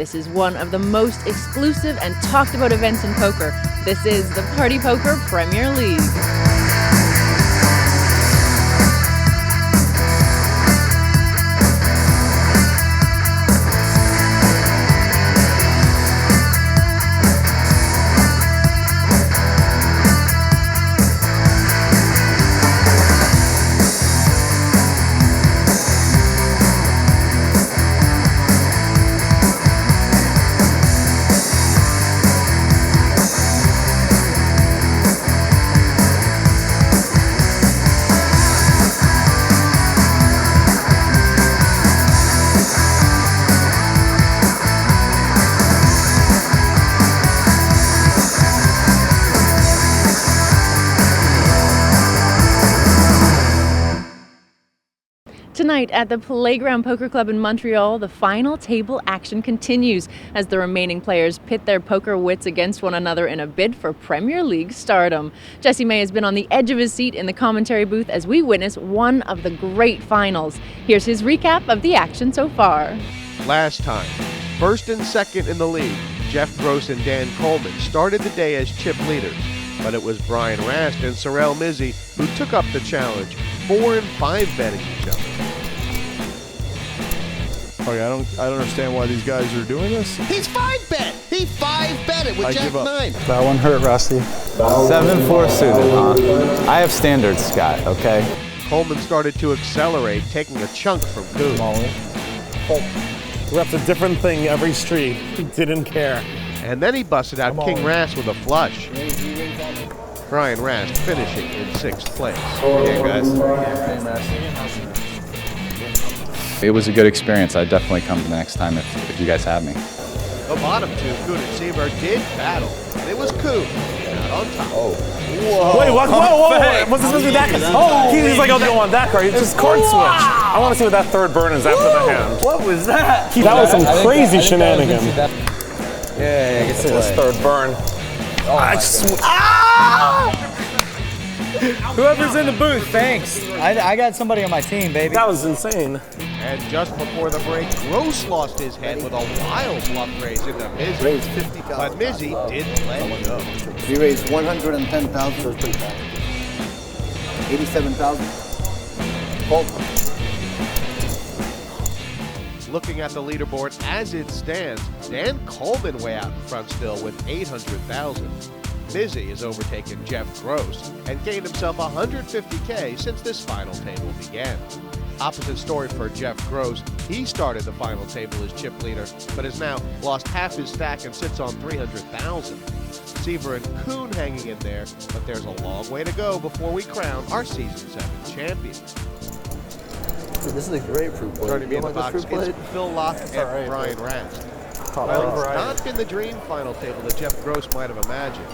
This is one of the most exclusive and talked about events in poker. This is the Party Poker Premier League. Tonight at the Playground Poker Club in Montreal, the final table action continues as the remaining players pit their poker wits against one another in a bid for Premier League stardom. Jesse May has been on the edge of his seat in the commentary booth as we witness one of the great finals. Here's his recap of the action so far. Last time, first and second in the league, Jeff Gross and Dan Coleman started the day as chip leaders, but it was Brian Rast and Sorel Mizzi who took up the challenge, 4 and 5 betting each other. Okay, I don't understand why these guys are doing this. He's 5-bet. He 5-bet it with Jack 9. That one hurt, Rusty. 7-4 suited, huh? I have standards, Scott, okay? Coleman started to accelerate, taking a chunk from Koon. Reps a different thing every street. He didn't care. And then he busted out King Rast with a flush. Brian Rast finishing in 6th place. Yeah, guys. It was a good experience. I'd definitely come the next time if you guys have me. The bottom two, Koon and Seiver, did battle. And it was Koon out on top. Oh. Whoa. Wait, what? Whoa. Was this supposed to be that card? Oh, he's like, oh, they want that card. He just card switch. I want to see what that third burn is after the hand. What was that? That was some crazy shenanigans. Yeah, I guess it was third burn. Oh, Whoever's in the booth, thanks. I got somebody on my team, baby. That was insane. And just before the break, Gross lost his head with a wild bluff raise into Mizzi. Raised 50,000. But Mizzi didn't let go. He raised 110,000. So it's pretty bad. 87,000. Fold. Looking at the leaderboard as it stands, Dan Coleman way out in front still with 800,000. Mizzi has overtaken Jeff Gross and gained himself 150K since this final table began. Opposite story for Jeff Gross. He started the final table as chip leader, but has now lost half his stack and sits on 300,000. Seiver and Koon hanging in there, but there's a long way to go before we crown our Season 7 champion. This is a grapefruit plate. Joining me in the box is Phil Laak and Brian Rast. Well, it's not been the dream final table that Jeff Gross might have imagined.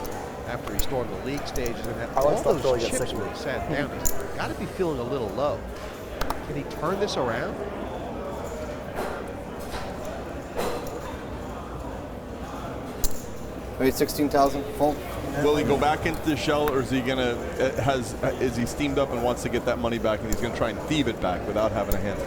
After he stormed the league stages and had all those chips when he sat down, he's got to be feeling a little low. Can he turn this around? Wait, 16,000. Fold. Will he go back into the shell, or is he gonna is he steamed up and wants to get that money back, and he's gonna try and thieve it back without having a hand?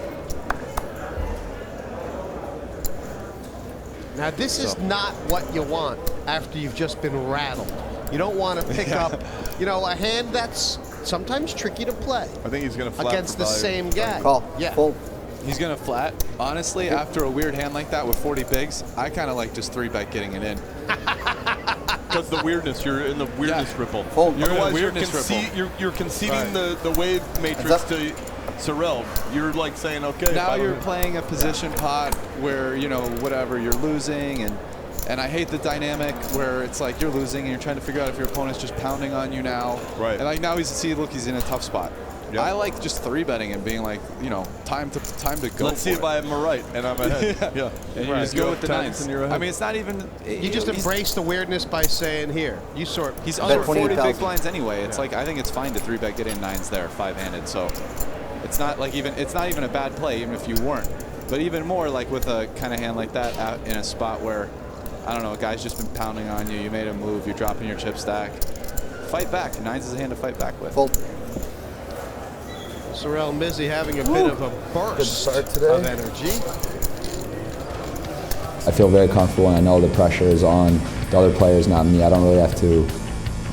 Now this is not what you want after you've just been rattled. You don't want to pick up, you know, a hand that's sometimes tricky to play. I think he's gonna flat against the same guy. Call. Yeah. Fold. He's gonna flat. Honestly, after a weird hand like that with 40 bigs, I kind of like just 3-bet getting it in. Because the weirdness, you're in the weirdness ripple. Fold. You're in a Otherwise, weirdness ripple. you're conceding the wave matrix to Sorel. You're like saying, okay. Now you're playing a position pot where, you know, whatever, you're losing, and I hate the dynamic where it's like you're losing and you're trying to figure out if your opponent's just pounding on you now. Right. And like now he's in a tough spot. Yep. I like just 3-betting and being like, you know, time to go. Let's see if I am right and I'm ahead. Yeah. And you just go with the nines. And you're ahead. I mean, it's not even. You just embrace the weirdness by saying, here, you sort. He's under 40 big blinds anyway. It's like, I think it's fine to 3-bet get in nines there, 5-handed. So it's not like it's not even a bad play, even if you weren't. But even more like with a kind of hand like that out in a spot where, I don't know, a guy's just been pounding on you, you made a move, you're dropping your chip stack. Fight back. Nines is a hand to fight back with. Fold. Sorel Mizzi having a bit of a burst of energy. I feel very comfortable, and I know the pressure is on the other players, not me. I don't really have to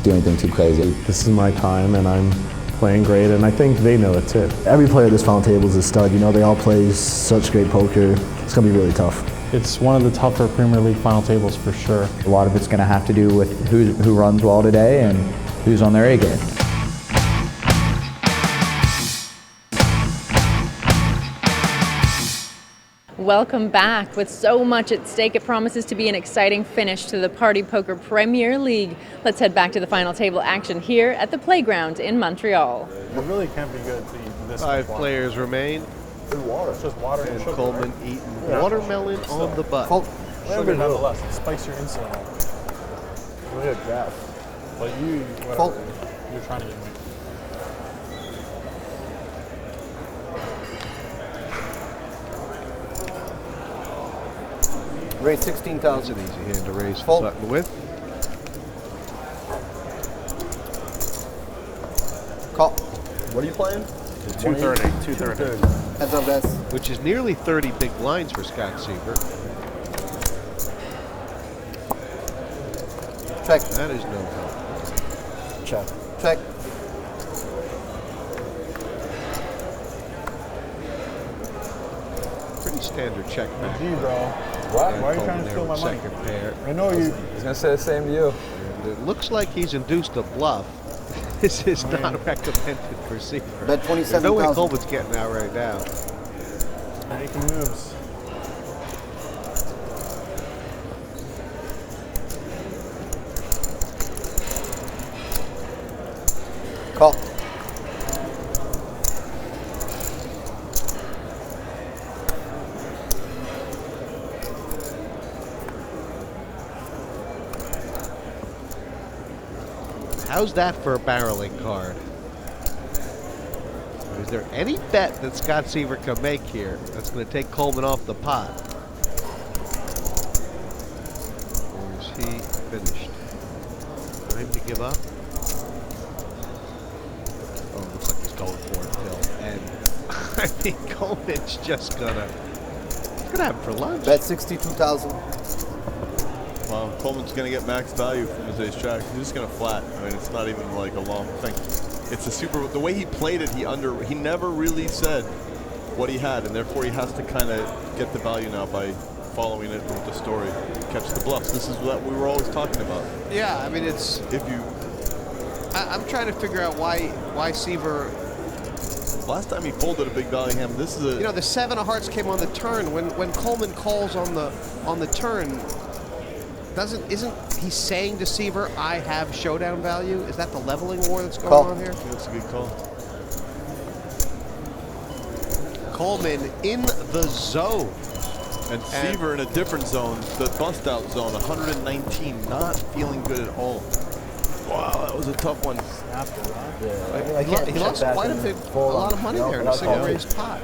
do anything too crazy. This is my time, and I'm playing great, and I think they know it too. Every player at this final table is a stud. You know, they all play such great poker. It's going to be really tough. It's one of the tougher Premier League final tables for sure. A lot of it's going to have to do with who runs well today and who's on their A game. Welcome back. With so much at stake, it promises to be an exciting finish to the Party Poker Premier League. Let's head back to the final table action here at the Playground in Montreal. It really can't be good to eat this. 5 players remain. Water. It's just water and sugar. Coleman eating watermelon on the butt. Sugar nonetheless. It spikes your insulin. Really a graph. But you're trying to get me. Raise 16,000. That's an easy hand to raise the button with. Call. What are you playing? 230. Heads up, guys. Which is nearly 30 big blinds for Scott Seiver. Check. That is no help. Check. Check. Pretty standard check back. Gee, bro. What? Why are you trying to steal my money? Second pair. I know you. I was going to say the same to you. And it looks like he's induced a bluff. This is not recommended for Seiver. Bet 27,000. No way Coleman's getting out right now. Making moves. Call. How's that for a barreling card? Is there any bet that Scott Seiver can make here that's going to take Coleman off the pot? Or is he finished? Time to give up? Oh, it looks like he's going for it, Phil. And I think Coleman's just gonna have it for lunch. Bet 62,000. Wow, Coleman's going to get max value from his ace-jack. He's just going to flat. I mean, it's not even like a long thing. It's a super. The way he played it, he never really said what he had, and therefore he has to kind of get the value now by following it with the story, catch the bluffs. This is what we were always talking about. Yeah, I mean it's. If you, I'm trying to figure out why Seiver. Last time he folded a big value hand. This is a. You know, the 7 of hearts came on the turn. When Coleman calls on the turn, isn't he saying to Seiver, I have showdown value? Is that the leveling war that's going on here? That's a good call. Coleman in the zone. And Seiver in a different zone, the bust out zone, 119, not feeling good at all. Wow, that was a tough one. He lost quite a lot of money there in a single raised pot.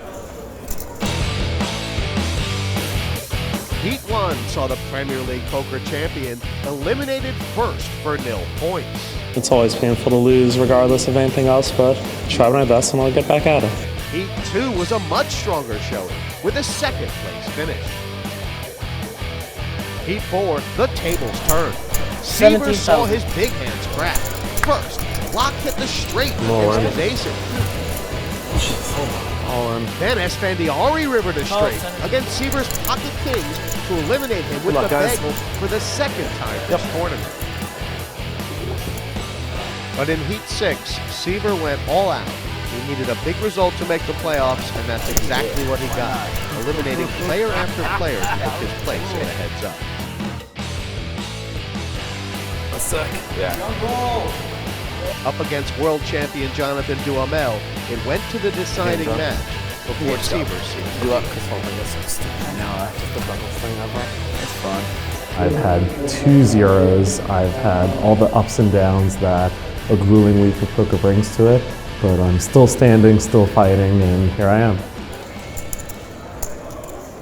Heat 1 saw the Premier League Poker champion eliminated first for 0 points. It's always painful to lose regardless of anything else, but try my best and I'll get back at it. Heat 2 was a much stronger showing with a second place finish. Heat 4, the tables turned. Seiver saw his big hands crack. First, Laak hit the straight against his aces. Then Esfandiari rivered a straight against Seiver's pocket kings to eliminate him with the beg for the second time this tournament. But in Heat 6, Seiver went all out. He needed a big result to make the playoffs, and that's exactly what he got, eliminating player after player to take his place in a heads up. That's sick. Yeah. Up against world champion Jonathan Duhamel, it went to the deciding match before Seiver seemed. You up because holding this is stupid. I know, just the bubble thing ever. It's fun. I've had 2 zeros. I've had all the ups and downs that a grueling week of poker brings to it, but I'm still standing, still fighting, and here I am.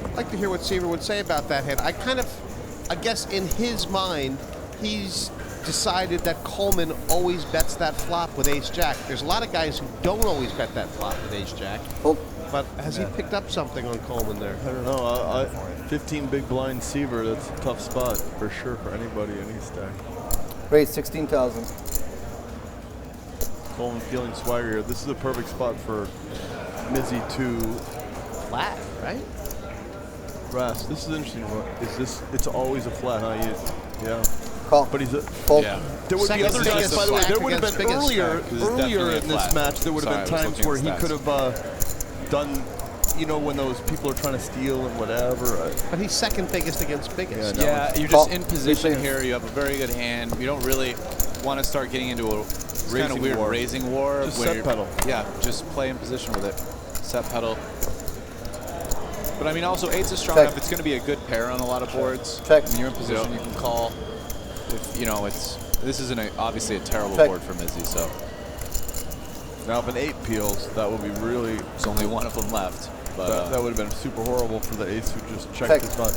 I'd like to hear what Seiver would say about that hand. I guess in his mind, he's decided that Coleman always bets that flop with ace-jack. There's a lot of guys who don't always bet that flop with ace-jack. But has he picked up something on Coleman there? I don't know. 15 big blind Seiver, that's a tough spot for sure for anybody in his stack. Raise 16,000. Coleman feeling swagger here. This is a perfect spot for Mizzi to flat, right? Rast. This is interesting. Is this? It's always a flat, huh? Yeah. Call. But he's a fold. Yeah. There would be other guys, by the way. There would have been earlier in this match. There would have been times where he could have done, you know, when those people are trying to steal and whatever. But he's second biggest against biggest. Yeah, you're just in position here. You have a very good hand. You don't really want to start getting into a kind of weird raising war. Just set pedal. Yeah, just play in position with it. Set pedal. But I mean, also 8's is strong enough. It's going to be a good pair on a lot of boards. Check. When you're in position, you can call. If you know, this isn't obviously a terrible board for Mizzi. So now, if an 8 peels, that would be really. There's only one of them left. But that would have been super horrible for the ace who just checked his butt.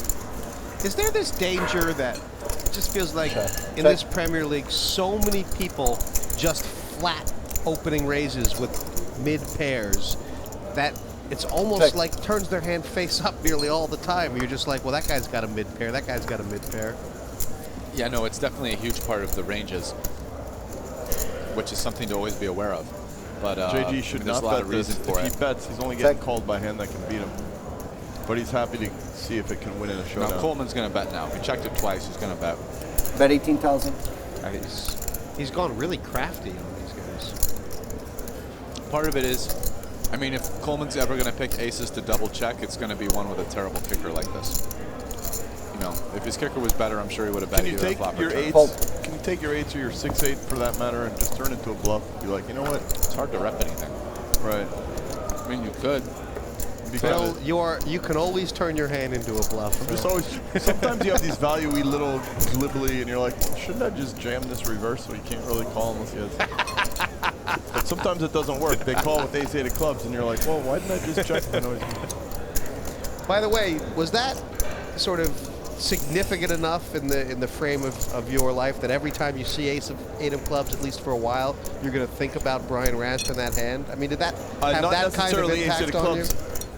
Is there this danger that it just feels like in this Premier League, so many people just flat opening raises with mid pairs that it's almost like turns their hand face up nearly all the time. You're just like, well, that guy's got a mid pair. That guy's got a mid pair. Yeah, no, it's definitely a huge part of the ranges, which is something to always be aware of. But JG should not bet this. If he bets, he's only getting called by a hand that can beat him. But he's happy to see if it can win in a showdown. Now Coleman's going to bet now. We checked it twice. He's going to bet. Bet 18,000. He's gone really crafty on these guys. Part of it is, I mean, if Coleman's ever going to pick aces to double check, it's going to be one with a terrible kicker like this. You know, if his kicker was better, I'm sure he would have bet Can you take your 8s? Can you take your 8s or your 6-8 for that matter and just turn it into a bluff? Be like, you know what? It's hard to rep anything. Right. I mean, you could. Phil, you can always turn your hand into a bluff. I'm just always. Sometimes you have these value-y little glibbly, and you're like, shouldn't I just jam this reverse so you can't really call unless he has. But sometimes it doesn't work. They call with ace-8 of clubs, and you're like, well, why didn't I just check? By the way, was that sort of significant enough in the frame of your life that every time you see ace-8 of clubs, at least for a while, you're going to think about Brian Rast in that hand? I mean, did that have that kind of impact on you?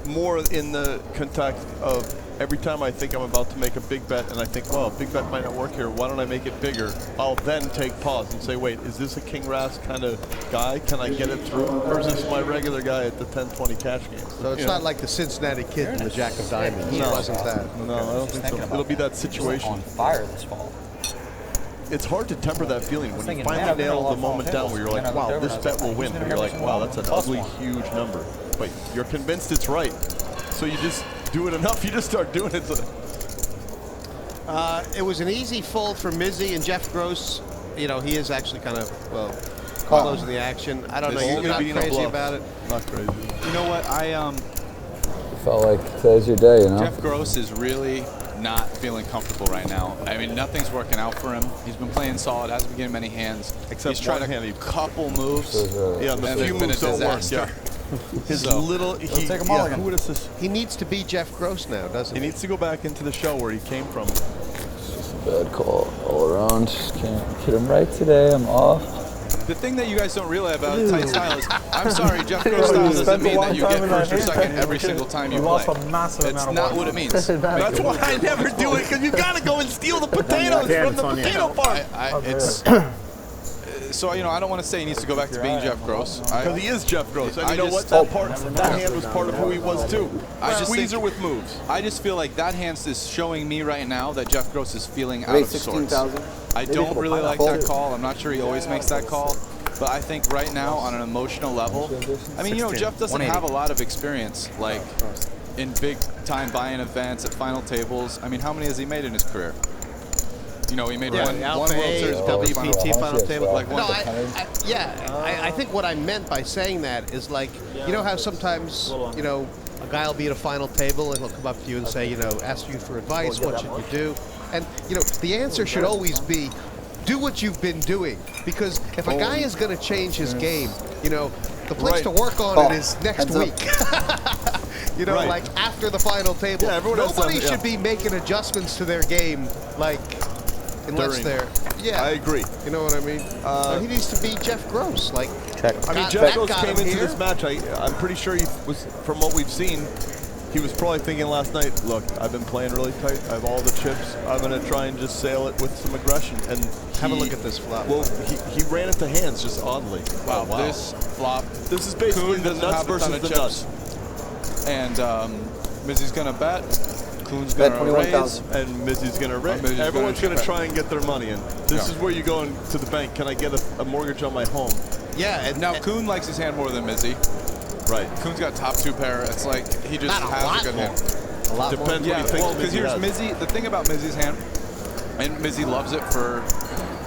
More in the context of every time I think I'm about to make a big bet and I think, well, a big bet might not work here, why don't I make it bigger? I'll then take pause and say, wait, is this a King Rast kind of guy? Can I get it through? Or is this my regular guy at the 10-20 cash game? So it's not like the Cincinnati Kid and the Jack of Diamonds. No, It wasn't that. No, I don't think so. It'll be that situation. On fire this fall. It's hard to temper that feeling when you finally nail the moment down where you're like, wow, this bet will win. But you're like, wow, that's an ugly, huge number. But you're convinced it's right. So you just do it enough, you just start doing it. It was an easy fold for Mizzi and Jeff Gross. You know, he is actually kind of, well, closing the action. I don't know, you're not crazy about it. Not crazy. You know what, Felt like today's your day, you know? Jeff Gross is really not feeling comfortable right now. I mean, nothing's working out for him. He's been playing solid, hasn't been getting many hands. Except he's tried a couple moves. Yeah, the few moves don't work. Yeah. His little, who would assist? He needs to be Jeff Gross now, doesn't he? He needs to go back into the shell where he came from. Just a bad call all around. Just can't hit him right today. I'm off. The thing that you guys don't realize about tight style is, I'm sorry, Jeff Gross style doesn't mean that you get first or second every single time you play. It's not what it means. That's why I never do it, because you got to go and steal the potatoes from the potato farm. So, you know, I don't want to say he needs to go back to being Jeff Gross. Because he is Jeff Gross. And you know what? That hand was part of who he was, too. Squeezer with moves. I just feel like that hand is showing me right now that Jeff Gross is feeling out of sorts. I don't really like that call. I'm not sure he always makes that call. But I think right now, on an emotional level, I mean, you know, Jeff doesn't have a lot of experience, like, in big-time buy-in events, at final tables. I mean, how many has he made in his career? You know, he made one World Series WPT final table. Like one. No, I think what I meant by saying that is like, you know how sometimes, you know, a guy will be at a final table and he'll come up to you and say, you know, ask you for advice, what should you do? And, you know, the answer should always be, do what you've been doing. Because if a guy is going to change his game, you know, the place to work on it is next week. You know, like after the final table. Yeah, nobody should be making adjustments to their game, like, unless they're, I agree. You know what I mean? He needs to be Jeff Gross. Like, I mean, Jeff Gross came into this match. I'm pretty sure he was, from what we've seen, He was probably thinking last night, look, I've been playing really tight. I have all the chips. I'm going to try and just sail it with some aggression. And have a look at this flop. Well, he ran it to hands just oddly. Wow, this flop. This is basically the nuts versus the nuts. And Mizzi's going to bet. Koon's going to raise. And Mizzi's going to raise. Everyone's going to try and get their money in. This is where you go to the bank. Can I get a mortgage on my home? Yeah, and now Koon likes his hand more than Mizzi. Right. Koon's got top 2 pair. It's like he just has a good hand. A lot Depends more. what he thinks. Well, because here's has. Mizzi. The thing about Mizzi's hand, and Mizzi loves it for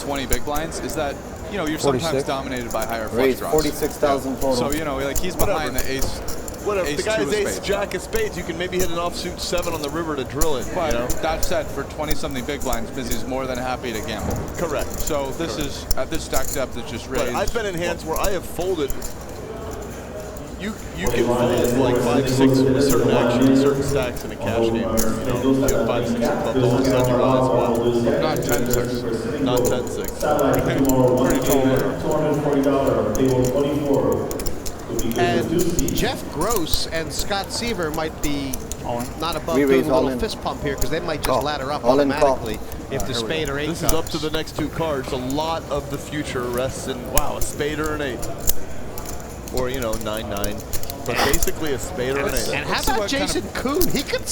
20 big blinds, is that you're sometimes dominated by higher flush draws. 46,000 total. So like he's behind the ace. Whatever. The guy has ace spades. jack of spades. You can maybe hit an offsuit 7 on the river to drill it. But that said, for 20-something big blinds, Mizzi's more than happy to gamble. Correct. So this is at this stack depth. It's just raised. But I've been in hands where I have folded. You can fold like 5-6 with certain actions, certain stacks in a cash game. You have 5-6 club. All of a sudden you realize, wow, not 10-6, not 10-6. Pretty tall. And Jeff Gross and Scott Seiver might be not above doing a little fist pump here because they might just ladder up automatically if the spade or 8 This comes. is up to the next 2 cards. A lot of the future rests in, wow, a spade or an 8. Or, 9-9. But basically a spade or an 8. And how about Jason Koon? He could,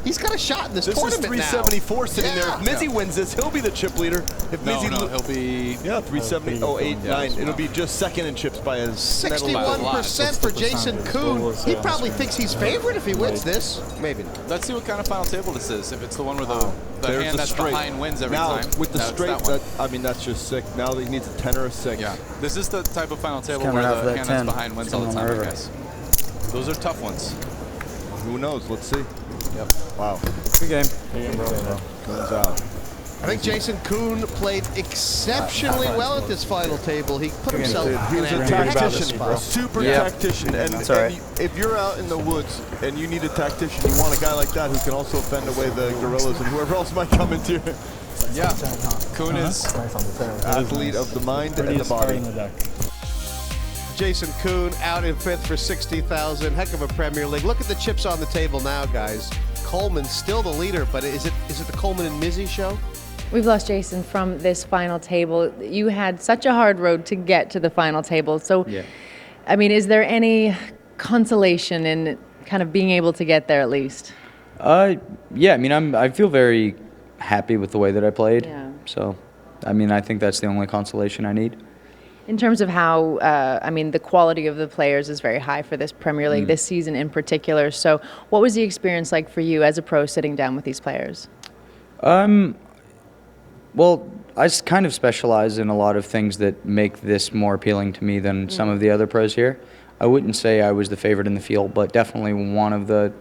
he's got a shot in this tournament now. This is 374 sitting there. If Mizzi wins this, he'll be the chip leader. If Mizzi he'll be... Yeah, 370. Oh, 8, 9. It'll be just second in chips by his 61% for Jason Koon. He probably thinks he's favorite if he wins this. Maybe. Let's see what kind of final table this is. If it's the one where the hand that's straight. behind wins every now, time. With the straight, that's just sick. Now he needs a 10 or a 6. Yeah. This is the type of final table where the hand that's behind wins all the time, I guess. Those are tough ones. Who knows? Let's see. Yep. Wow. Good game. Comes out. I think Jason Koon played exceptionally well at this final table. He put himself in a tactician, a super tactician. And if you're out in the woods and you need a tactician, you want a guy like that who can also fend away the gorillas and whoever else might come into it. Yeah. Koon is athlete of the mind and the body. Jason Koon out in 5th for 60,000. Heck of a Premier League. Look at the chips on the table now, guys. Coleman's still the leader, but is it the Colman and Mizzi show? We've lost Jason from this final table. You had such a hard road to get to the final table. So, I mean, is there any consolation in kind of being able to get there at least? Yeah, I mean, I feel very happy with the way that I played. Yeah. So, I mean, I think that's the only consolation I need. In terms of how, I mean, the quality of the players is very high for this Premier League, this season in particular. So what was the experience like for you as a pro sitting down with these players? Well, I kind of specialize in a lot of things that make this more appealing to me than some of the other pros here. I wouldn't say I was the favorite in the field, but definitely one of the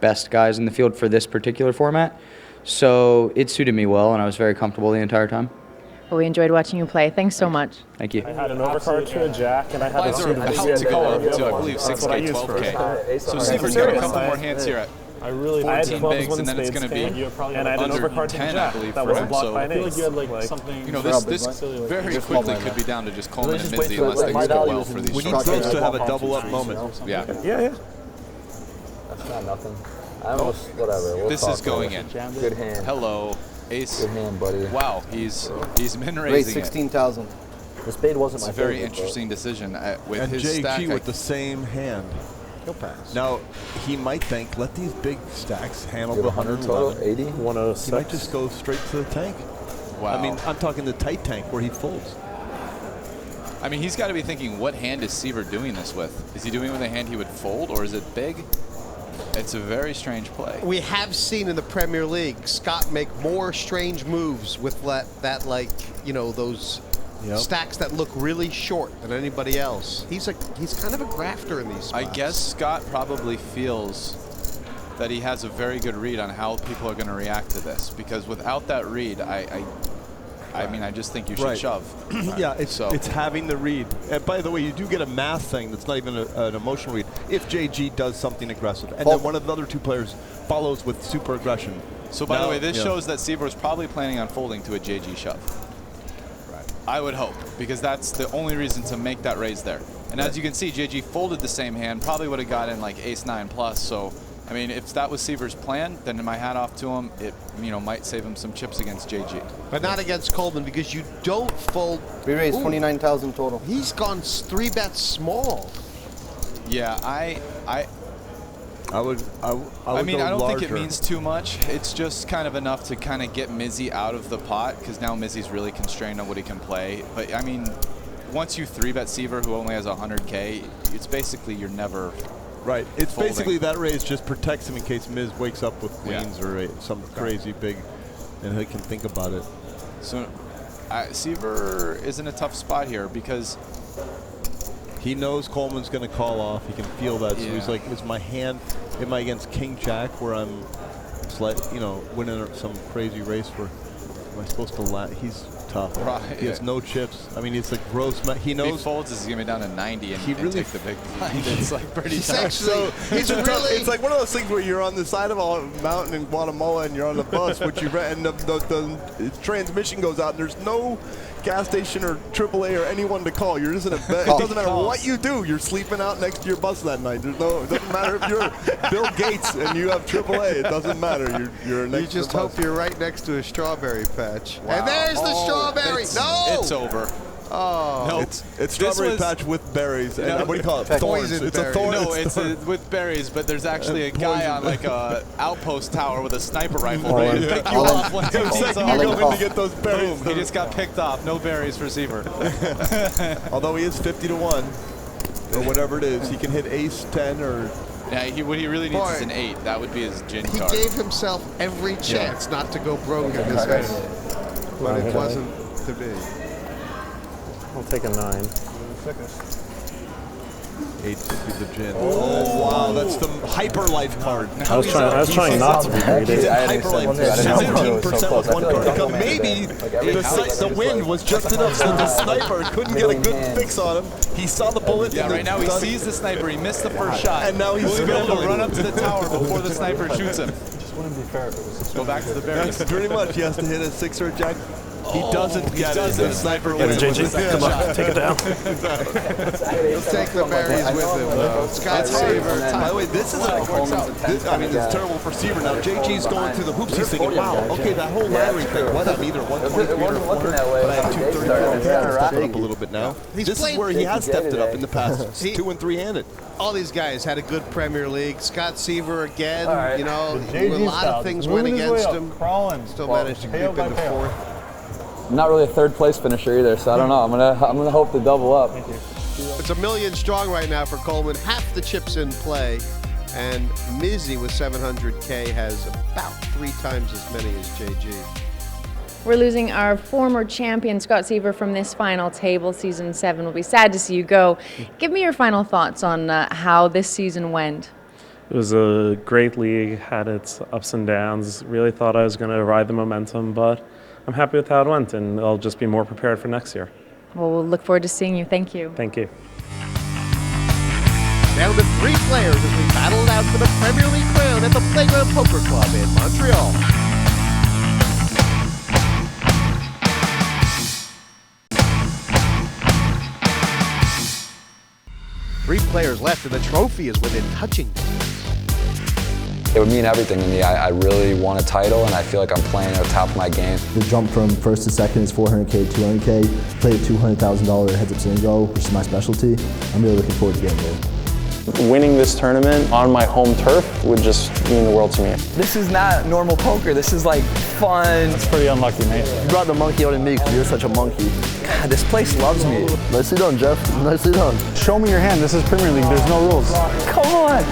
best guys in the field for this particular format. So it suited me well, and I was very comfortable the entire time. Well, we enjoyed watching you play. Thanks so much. Thank you. I had an overcard to a jack, and I had a suit of about to go up to, I believe, 6K, 12K. So Seiver's got a couple more hands here at 14 bigs, and then it's going to be under 10, I believe, for him. So I feel like you had something. This very quickly could be down to just Coleman and Mizzi unless things go well for these. We need Gross to have a double up moment. Yeah. Yeah. That's not nothing. I almost, whatever. This is going in. Good hand. Hello. Ace. Good hand, buddy. Wow, he's min raising Raised 16,000. The spade wasn't it's my a very favorite, interesting decision with and his JG stack. with the same hand. He'll pass. Now, he might think, let these big stacks handle the 100 total, 80, 106. He might just go straight to the tank. Wow. I mean, I'm talking the tight tank where he folds. I mean, he's got to be thinking, what hand is Seiver doing this with? Is he doing it with a hand he would fold, or is it big? It's a very strange play. We have seen in the Premier League Scott make more strange moves with that like, those stacks that look really short than anybody else. He's kind of a grafter in these spots. I guess Scott probably feels that he has a very good read on how people are going to react to this, because without that read, I mean, I just think you should shove. Yeah, it's having the read. And by the way, you do get a math thing that's not even an emotional read if JG does something aggressive. And then one of the other two players follows with super aggression. So by the way, this shows that Seiver is probably planning on folding to a JG shove. Right. I would hope, because that's the only reason to make that raise there. And as you can see, JG folded the same hand, probably would have gotten like ace-9 plus, so I mean, if that was Seiver's plan, then my hat off to him. It, you know, might save him some chips against JG. But not against Coleman, because you don't fold. We raised 29,000 total. He's gone 3 bets small. Yeah, I would mean, I don't think it larger. means too much. It's just kind of enough to kind of get Mizzi out of the pot, because now Mizzi's really constrained on what he can play. But I mean, once you 3-bet Seiver, who only has 100K, it's basically you're never. Right. It's folding. basically that raise just protects him in case Miz wakes up with queens or some crazy big, and he can think about it. So, Seiver is in a tough spot here because he knows Coleman's going to call off. He can feel that. So he's like, "Is my hand? Am I against King Jack where I'm, winning some crazy race? Where am I supposed to lat?" He's tough. Right, he has no chips. I mean, it's like gross. He knows. If he folds, is he going to be down to 90 and, he really take the big blind? It's like pretty tough. So it's like one of those things where you're on the side of a mountain in Guatemala and you're on the bus, which you rent, and the transmission goes out, and there's no gas station or AAA or anyone to call. You're just in a bed. It doesn't matter what you do. You're sleeping out next to your bus that night. It doesn't matter if you're Bill Gates and you have AAA. It doesn't matter. You're next. You just to the bus. hope you're right next to a strawberry patch. Wow. And there's the strawberry. It's over. Oh, no, it's strawberry patch with berries. And what do you call it? Thorns. It's a thorn. No, it's with berries, but there's actually a guy on like a outpost tower with a sniper rifle ready to pick you off once he pulls You're off. going to get those berries. He just got picked off. No berries for Seiver. Although he is 50 to 1 or whatever it is, he can hit ace 10 or. Yeah, what he really needs is an 8. That would be his gin He card. gave himself every chance not to go broke in this game, but it wasn't to be. I'll take a 9. 850 the gin. Oh wow, that's the hyper life card. I was trying not to be greedy. He's in hyper life. 17% with one card. Because maybe the wind was just enough so the sniper couldn't get a good fix on him. He saw the bullet. Yeah, right now he sees the sniper. He missed the first shot. And now he's will be able to run up to the tower before the sniper shoots him. Just wouldn't be fair if it was. Go back to the berries. Pretty much, he has to hit a 6 or a jack. He doesn't get it. The sniper Get gets it, it. JG. Come on, take it down. He'll take the berries with him, though. Scott Seiver. By the way, this is it's terrible for Seiver. Now, JG's going through the hoops. He's thinking, wow, okay, that whole laddering thing, why not either 123 or 400, but I have 234. I'm stepping it up a little bit now. This is where he has stepped it up in the past. 2 and 3-handed. All these guys had a good Premier League. Scott Seiver again, right. A lot of things went against him. Still managed to creep into 4th. I'm not really a third place finisher either, so I don't know. I'm gonna hope to double up. It's 1 million strong right now for Coleman. Half the chips in play, and Mizzi with 700K has about 3 times as many as JG. We're losing our former champion, Scott Seiver, from this final table. Season 7 will be sad to see you go. Give me your final thoughts on how this season went. It was a great league, had its ups and downs. Really thought I was going to ride the momentum, but I'm happy with how it went, and I'll just be more prepared for next year. Well, we'll look forward to seeing you. Thank you. Thank you. Down to 3 players as we battle it out for the Premier League crown at the Playground Poker Club in Montreal. Three players left, and the trophy is within touching distance. It would mean everything to me. I really want a title, and I feel like I'm playing at the top of my game. The jump from first to second is 400K, 200K. Played a $200,000 heads-up single, which is my specialty. I'm really looking forward to getting there. Winning this tournament on my home turf would just mean the world to me. This is not normal poker. This is like fun. It's pretty unlucky, mate. You brought the monkey out in me because you're such a monkey. God, this place loves me. Nicely done, Jeff. Nicely done. Show me your hand. This is Premier League. There's no rules. Come on.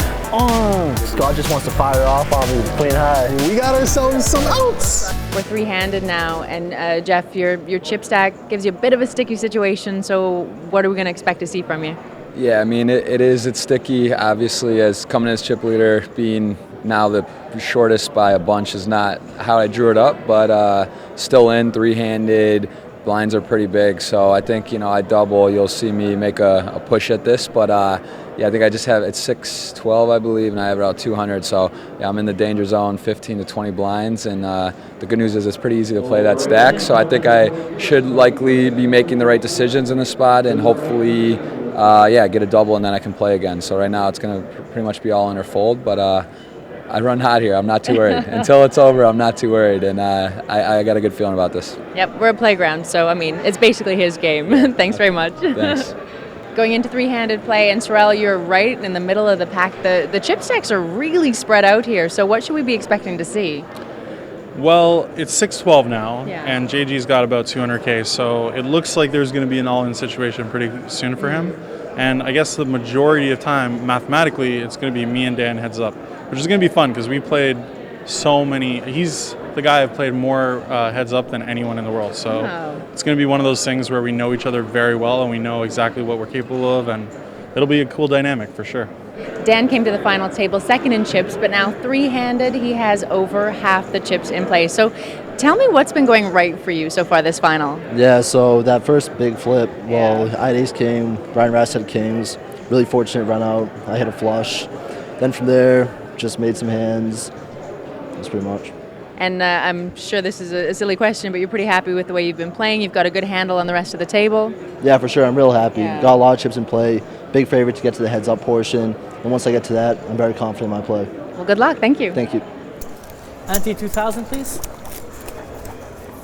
Scott just wants to fire off on me, playing high. We got ourselves some outs. We're 3-handed now, and Jeff, your chip stack gives you a bit of a sticky situation, so what are we going to expect to see from you? Yeah, I mean, it's sticky. Obviously, as coming as chip leader, being now the shortest by a bunch is not how I drew it up, but still in 3-handed. Blinds are pretty big, so I think, I double. You'll see me make a push at this, but yeah, I think I just have it's 6-12, I believe, and I have about 200. So yeah, I'm in the danger zone, 15 to 20 blinds, and the good news is it's pretty easy to play that stack. So I think I should likely be making the right decisions in the spot, and hopefully, yeah, get a double, and then I can play again. So right now it's going to pretty much be all in or fold, but I run hot here. I'm not too worried. Until it's over, I'm not too worried, and I got a good feeling about this. Yep, we're a playground, so I mean, it's basically his game. Thanks very much. Thanks. Going into three-handed play, and Sorel, you're right in the middle of the pack. The chip stacks are really spread out here, so what should we be expecting to see? Well, it's 6-12 now, Yeah. and JG's got about 200K, so it looks like there's going to be an all-in situation pretty soon for him. And I guess the majority of time, mathematically, it's going to be me and Dan heads up, which is going to be fun because we played so many. He's the guy I've played more heads up than anyone in the world, so it's going to be one of those things where we know each other very well and we know exactly what we're capable of, and it'll be a cool dynamic for sure. Dan came to the final table second in chips, but now three-handed, he has over half the chips in play. So tell me what's been going right for you so far this final. Yeah, so that first big flip, well, I had ace king, Brian Rast had kings, really fortunate run out, I hit a flush. Then from there, just made some hands, that's pretty much. And I'm sure this is a silly question, but you're pretty happy with the way you've been playing. You've got a good handle on the rest of the table. Yeah, for sure, I'm real happy. Yeah. Got a lot of chips in play, big favorite to get to the heads up portion, and once I get to that, I'm very confident in my play. Well, good luck, thank you. Thank you. Ante 2000, please.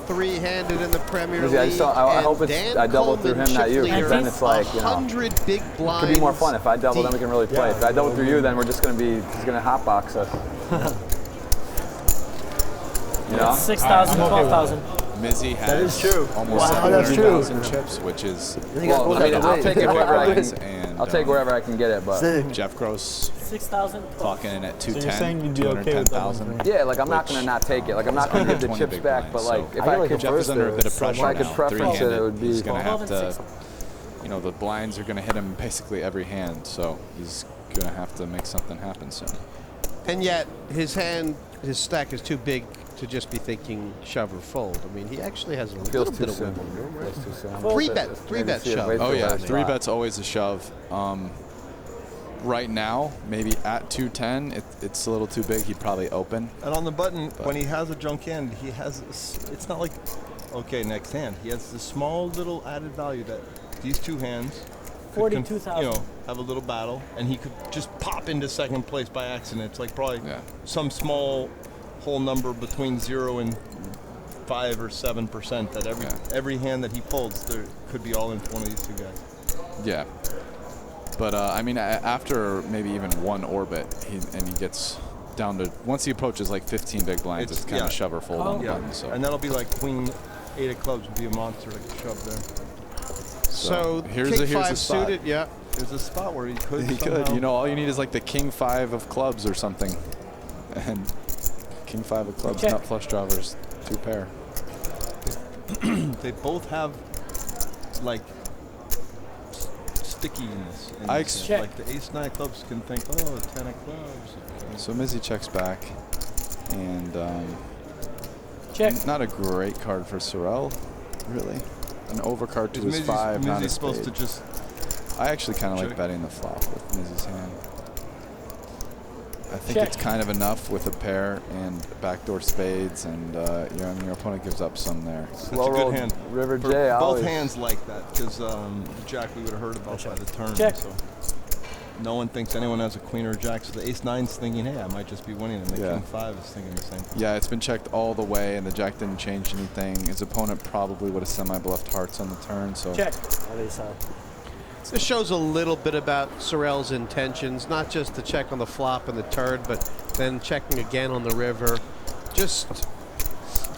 Three-handed in the Premier Lizzie, League. I hope it's Dan I double through Coleman, him, not chip you. leader, Because then it's like, you know, 100 big blinds. it could be more fun. If I double, then we can really play. If I double through you, then we're just going to be, he's going to hotbox us. You know? 6,000, 12,000. Mizzi has That is true. almost Wow, that's true. 700,000 chips, which is Well, I mean, I'll take it wherever I can. and I'll take wherever I can get it, but Jeff Gross 6,000. clocking in at So you're saying 210, you'd be okay with that 210,000. yeah, like I'm not going to not take it. Like I'm not going to give the 20 chips big back, but blinds, like so if I could Jeff is under a bit of pressure if I could now. preference it, it would be. He's going to have 12 and to, you know, the blinds are going to hit him basically every hand, so he's going to have to make something happen soon. And yet, his stack is too big to just be thinking shove or fold. I mean, he actually has a little bit of wiggle room, right? Three bet shove. Oh yeah, three bet's always a shove. Right now, maybe at 210, it's a little too big. He'd probably open. And on the button, when he has a junk hand, he has, it's not like, okay, next hand. He has this small little added value that these two hands could 42,000. you know, have a little battle, and he could just pop into second place by accident. It's like probably some small whole number between 0 and 5 or 7% that every hand that he folds, there could be all in one of these two guys. Yeah. But I mean, after maybe even one orbit, he gets down to, once he approaches like 15 big blinds, it's kind of shove or fold on the button. So. And that'll be like queen 8 of clubs would be a monster like a shove there. So here's king a 5 spot. suited, yeah. There's a spot where he could. He could. You know, all you need is like the king 5 of clubs or something, and king 5 of clubs, nut flush drawers, 2 pair. They both have like stickiness. Like the ace 9 clubs can think, oh, 10 of clubs. So Mizzi checks back, and check. Not a great card for Sorel, really. An overcard to his 5, not a supposed spade. to just. I actually kind of like betting the flop with Mizzi's hand. I think it's kind of enough with a pair and backdoor spades, and your opponent gives up some there. It's a good hand. River For J. both hands like that, because Jack we would have heard about by the turn. Check. So no one thinks anyone has a queen or a jack. So the ace 9's thinking, hey, I might just be winning, and the king 5 is thinking the same thing. Yeah, it's been checked all the way, and the jack didn't change anything. His opponent probably would have semi-bluffed hearts on the turn. So check. This shows a little bit about Sorel's intentions, not just to check on the flop and the turn, but then checking again on the river. Just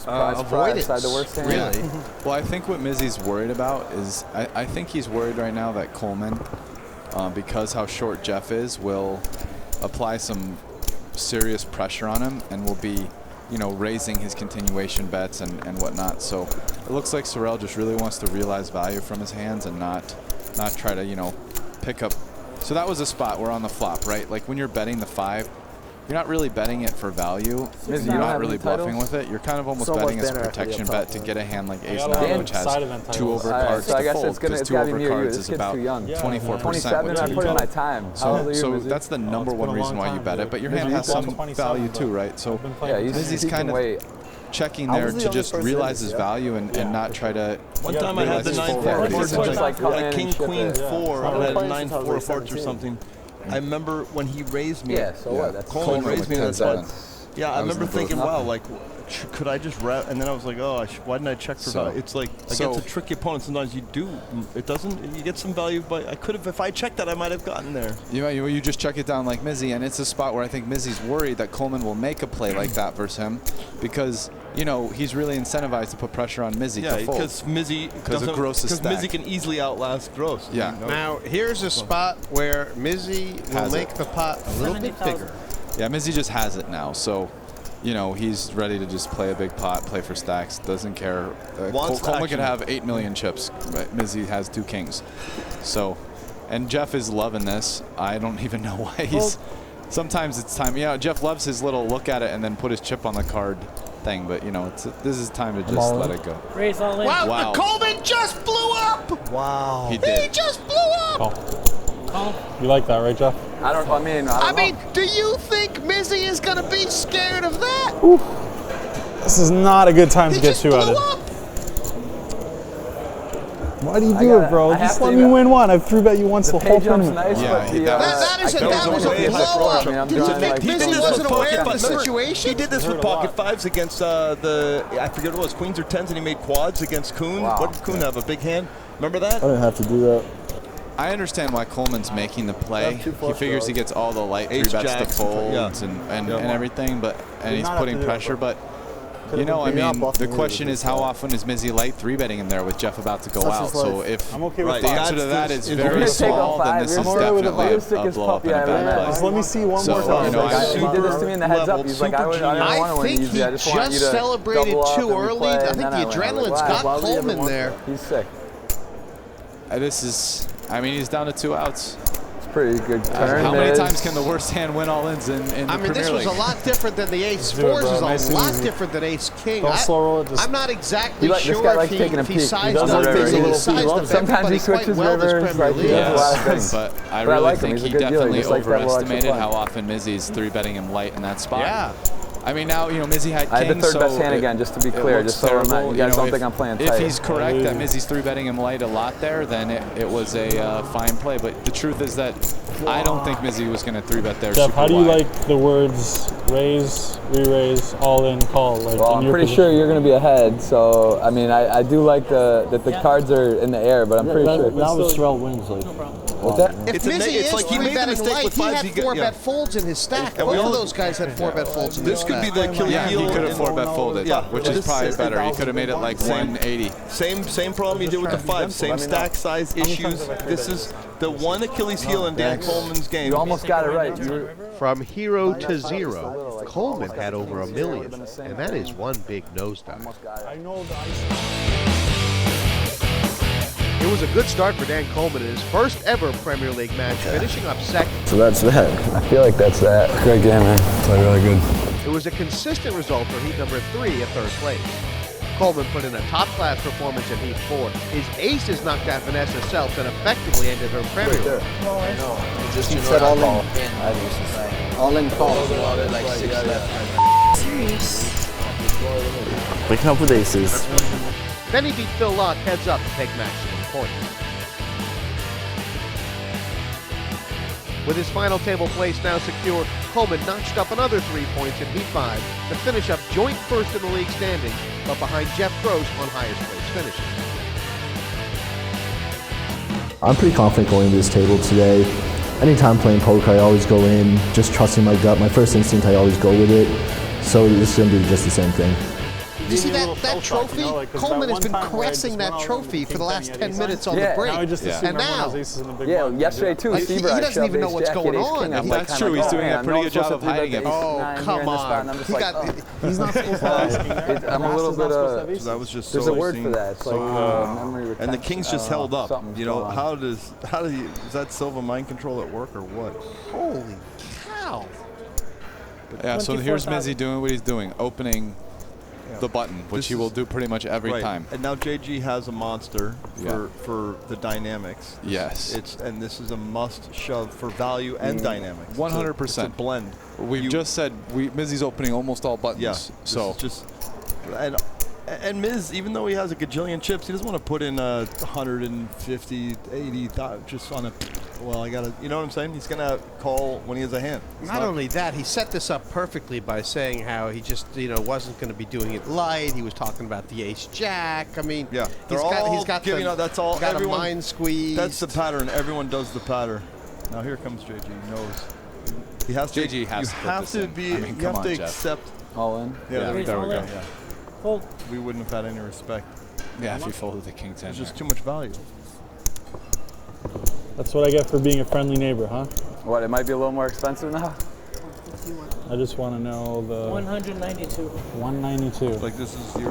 avoidance, the worst hand. really. Well, I think what Mizzi's worried about is, I think he's worried right now that Coleman, because how short Jeff is, will apply some serious pressure on him and will be, you know, raising his continuation bets and whatnot. So it looks like Sorel just really wants to realize value from his hands and not try to, you know, pick up. So that was a spot where on the flop, right? Like when you're betting the 5, you're not really betting it for value. You're not really bluffing with it. You're kind of almost betting as a protection bet to get a hand like ace 9, which has 2 overcards so I to guess fold, it's gonna, because it's 2 gotta be near you. overcards This is kid's about too young. 24%. 27, I put in my time. So that's the number one reason why you bet it, but your hand has some value too, right? So Mizzi's kind of checking there to just realize his value and not try to. One time I had the 9-4 of hearts, like king queen 4, I had 9-4 of hearts or something, I remember when he raised me. Yeah, so what? That's Coleman raised me in that 10-7. Yeah, I remember thinking, wow, like, could I just wrap? And then I was like, oh, why didn't I check for value? It's like against a tricky opponent. Sometimes you do. It doesn't. You get some value, but I could have. If I checked that, I might have gotten there. You just check it down like Mizzi, and it's a spot where I think Mizzi's worried that Coleman will make a play like that versus him, because he's really incentivized to put pressure on Mizzi. Yeah, to fold. because Mizzi of Gross's stack. Mizzi can easily outlast Gross. Yeah. Now here's a spot where Mizzi will make the pot a little bit bigger. Yeah, Mizzi just has it now, so. He's ready to just play a big pot, play for stacks, doesn't care. Coleman could have 8 million chips, but Mizzi has 2 kings. So, and Jeff is loving this. I don't even know why he's. Sometimes it's time. Jeff loves his little look at it and then put his chip on the card thing, but this is time to just let it go. Raise all in. Wow, the Coleman just blew up! Wow. He did. He just blew up! You like that, right, Jeff? I mean, do you think Mizzi is going to be scared of that? Ooh. This is not a good time to get too at it. Why do you do it, bro? Just let me win one. I've 3-bet you once the whole tournament. Nice, that was a blow up. Did you think Mizzi wasn't aware of the situation? He did this with pocket fives against I forget what it was, queens or tens, and he made quads against Koon. Wow. What did Koon have, a big hand? Remember that? I didn't have to do that. I understand why Coleman's making the play. He figures he gets all the light 3-bets to folds and everything, and he's putting pressure. But I mean, the question is, how often is Mizzi light 3-betting him there with Jeff about to go out? So if the answer to that is very small, then this is definitely a blow up and a bad play. Just let me see one more time. He did this to me in the heads up. He's like, I don't want to win easy. I just want you to celebrated double up too and early. play, I think the adrenaline's got Coleman there. He's sick. He's down to 2 outs. It's pretty good turn. How many times can the worst hand win all ins in the Premier League? This was a lot different than the ace fours. Is a lot different than ace king. I'm not exactly sure if he sized up Mizzi. Sometimes he switches rivers. But I really think he definitely overestimated how often Mizzi's 3-betting him light in that spot. Yeah. I mean, now, Mizzi had I had the kings, third best hand again, just to be clear, just so you guys don't think I'm playing tight. If he's correct that Mizzi's 3-betting him light a lot there, then it was a fine play. But the truth is that I don't think Mizzi was going to 3-bet there. Jeff, how do you like the words raise, re-raise, all in, call? Well, I'm pretty sure you're going to be ahead. So, I mean, I do like that the cards are in the air, but I'm pretty sure. That was Sorel wins. What's that? If Mizzi is 3-betting light, he had 4-bet folds in his stack. Both of those guys had 4-bet folds in his stack. This could be the Achilles heel. He could have 4-bet folded, which is probably better. He could have made it like 180. Same problem you did with the 5. Same stack size issues. This is the one Achilles heel in Dan Coleman's game. You almost got it right. From hero to zero, Coleman had over $1 million, and that is one big nosedive. It was a good start for Dan Coleman in his first ever Premier League match, finishing up second. So that's that. I feel like that's that. Great game, man. Played really good. It was a consistent result for heat number 3 at third place. Coleman put in a top-class performance in heat 4. His aces knocked out Vanessa Seltz and effectively ended her Premier League. I know. Just you said all in. All in calls. Like 6 left. Serious. Waking up with aces. Then he beat Phil Laak heads up to take maximum points. With his final table place now secure, Coleman notched up another 3 points in heat 5 to finish up joint first in the league standing, but behind Jeff Gross on highest place finishes. I'm pretty confident going to this table today. Anytime playing poker, I always go in just trusting my gut. My first instinct, I always go with it. So this is going to be just the same thing. Did you see that trophy? Coleman has been caressing that trophy for the last 10 minutes on the break. And now, yesterday too, he doesn't even know what's going on. That's true. He's doing a pretty good job of hiding it. Oh, come on. He's not supposed to. I'm a little bit that was just there's a word for that. It's like memory retention. And the kings just held up. How do you, is that Silva mind control at work or what? Holy cow. Yeah, so here's Mizzi doing what he's doing, opening the button, which he will do pretty much every time. And now JG has a monster for the dynamics. Yes. And this is a must shove for value and dynamics. 100%. It's a blend. We've just said Mizzi's opening almost all buttons. Yeah. So just and And Miz, even though he has a gajillion chips, he doesn't want to put in 150, 80, just on a. Well, I gotta. You know what I'm saying? He's gonna call when he has a hand. Not only that, he set this up perfectly by saying how he just, wasn't going to be doing it light. He was talking about the ace jack. I mean, Yeah, he's got giving the, out. That's all. got Everyone, a mind squeeze. That's the pattern. Everyone does the pattern. Now here comes JG. He knows. He has to. JG has you to put have this to in. be. I mean, you come have on, to Jeff. accept. All in? Yeah, there we go. All in. Yeah. Fold. We wouldn't have had any respect. Yeah, if you folded the king 10. There's just too much value. That's what I get for being a friendly neighbor, huh? What, it might be a little more expensive now? I just want to know the 192. 192. Like this is 0%.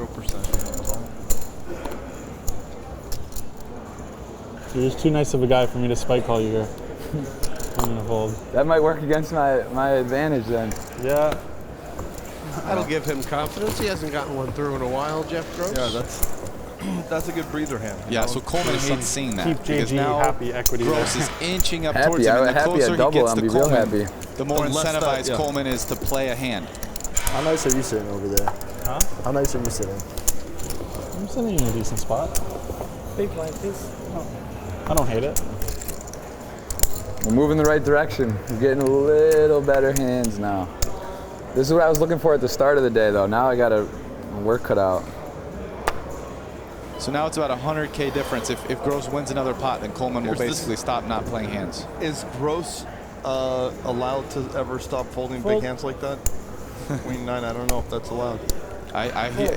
You're just too nice of a guy for me to spike call you here. I'm gonna fold. That might work against my advantage then. Yeah. That'll give him confidence. He hasn't gotten one through in a while, Jeff Gross. Yeah, that's a good breather hand. Yeah, so Coleman hates seeing that. Keep because JG now happy equity Gross there. is inching up Happy, towards him, and the happy closer at double, he gets I'll to be real Coleman, happy. the more The less that- incentivized yeah. Coleman is to play a hand. How nice are you sitting over there? Huh? How nice are you sitting? I'm sitting in a decent spot. Big blind, please. I don't hate it. We're moving the right direction. We're getting a little better hands now. This is what I was looking for at the start of the day, though. Now I got a work cut out. So now it's about 100K difference. If Gross wins another pot, then Coleman will basically stop not playing hands. Is Gross allowed to ever stop folding big hands like that? Queen 9, I don't know if that's allowed.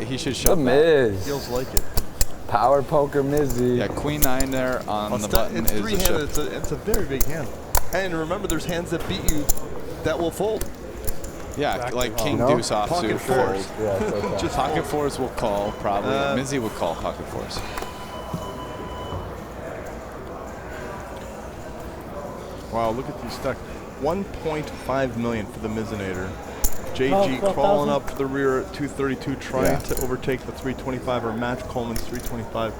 He should The shove that. Miz. Feels like it. Power poker Mizzi. Yeah, Queen 9 there on the button it's is a three-handed. shove. It's a very big hand. And remember, there's hands that beat you that will fold. Yeah, like King No? Deuce offsuit Pocket fold. fours. Yeah, it's okay. Just pocket fours will call, probably. Mizzi would call pocket fours. Wow, look at these stacks. 1.5 million for the Mizinator. JG 12,000. crawling up to the rear at 232, trying to overtake the 325 or match Coleman's 325.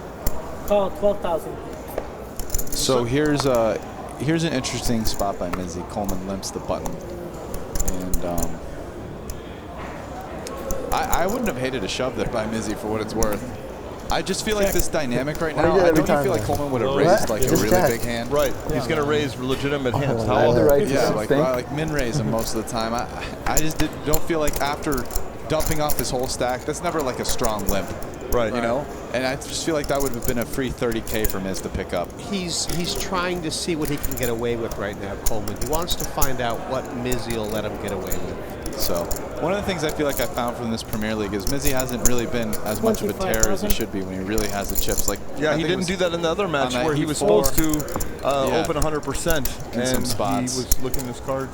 Call 12,000. So here's an interesting spot by Mizzi. Coleman limps the button. And I wouldn't have hated a shove there by Mizzi for what it's worth. I just feel like this dynamic right now, I don't feel like Coleman would have raised like a really big hand. Right, he's going to raise legitimate hands. Yeah, like min raise him most of the time. I just don't feel like after dumping off his whole stack, that's never like a strong limp. Right. You know? And I just feel like that would have been a free 30K for Miz to pick up. He's trying to see what he can get away with right now, Coleman. He wants to find out what Mizzi will let him get away with. So, one of the things I feel like I found from this Premier League is Mizzi hasn't really been as much of a terror as he should be when he really has the chips. Like, Yeah, he didn't do that in the other match where he was supposed to open 100%. In some spots. He was looking at his cards.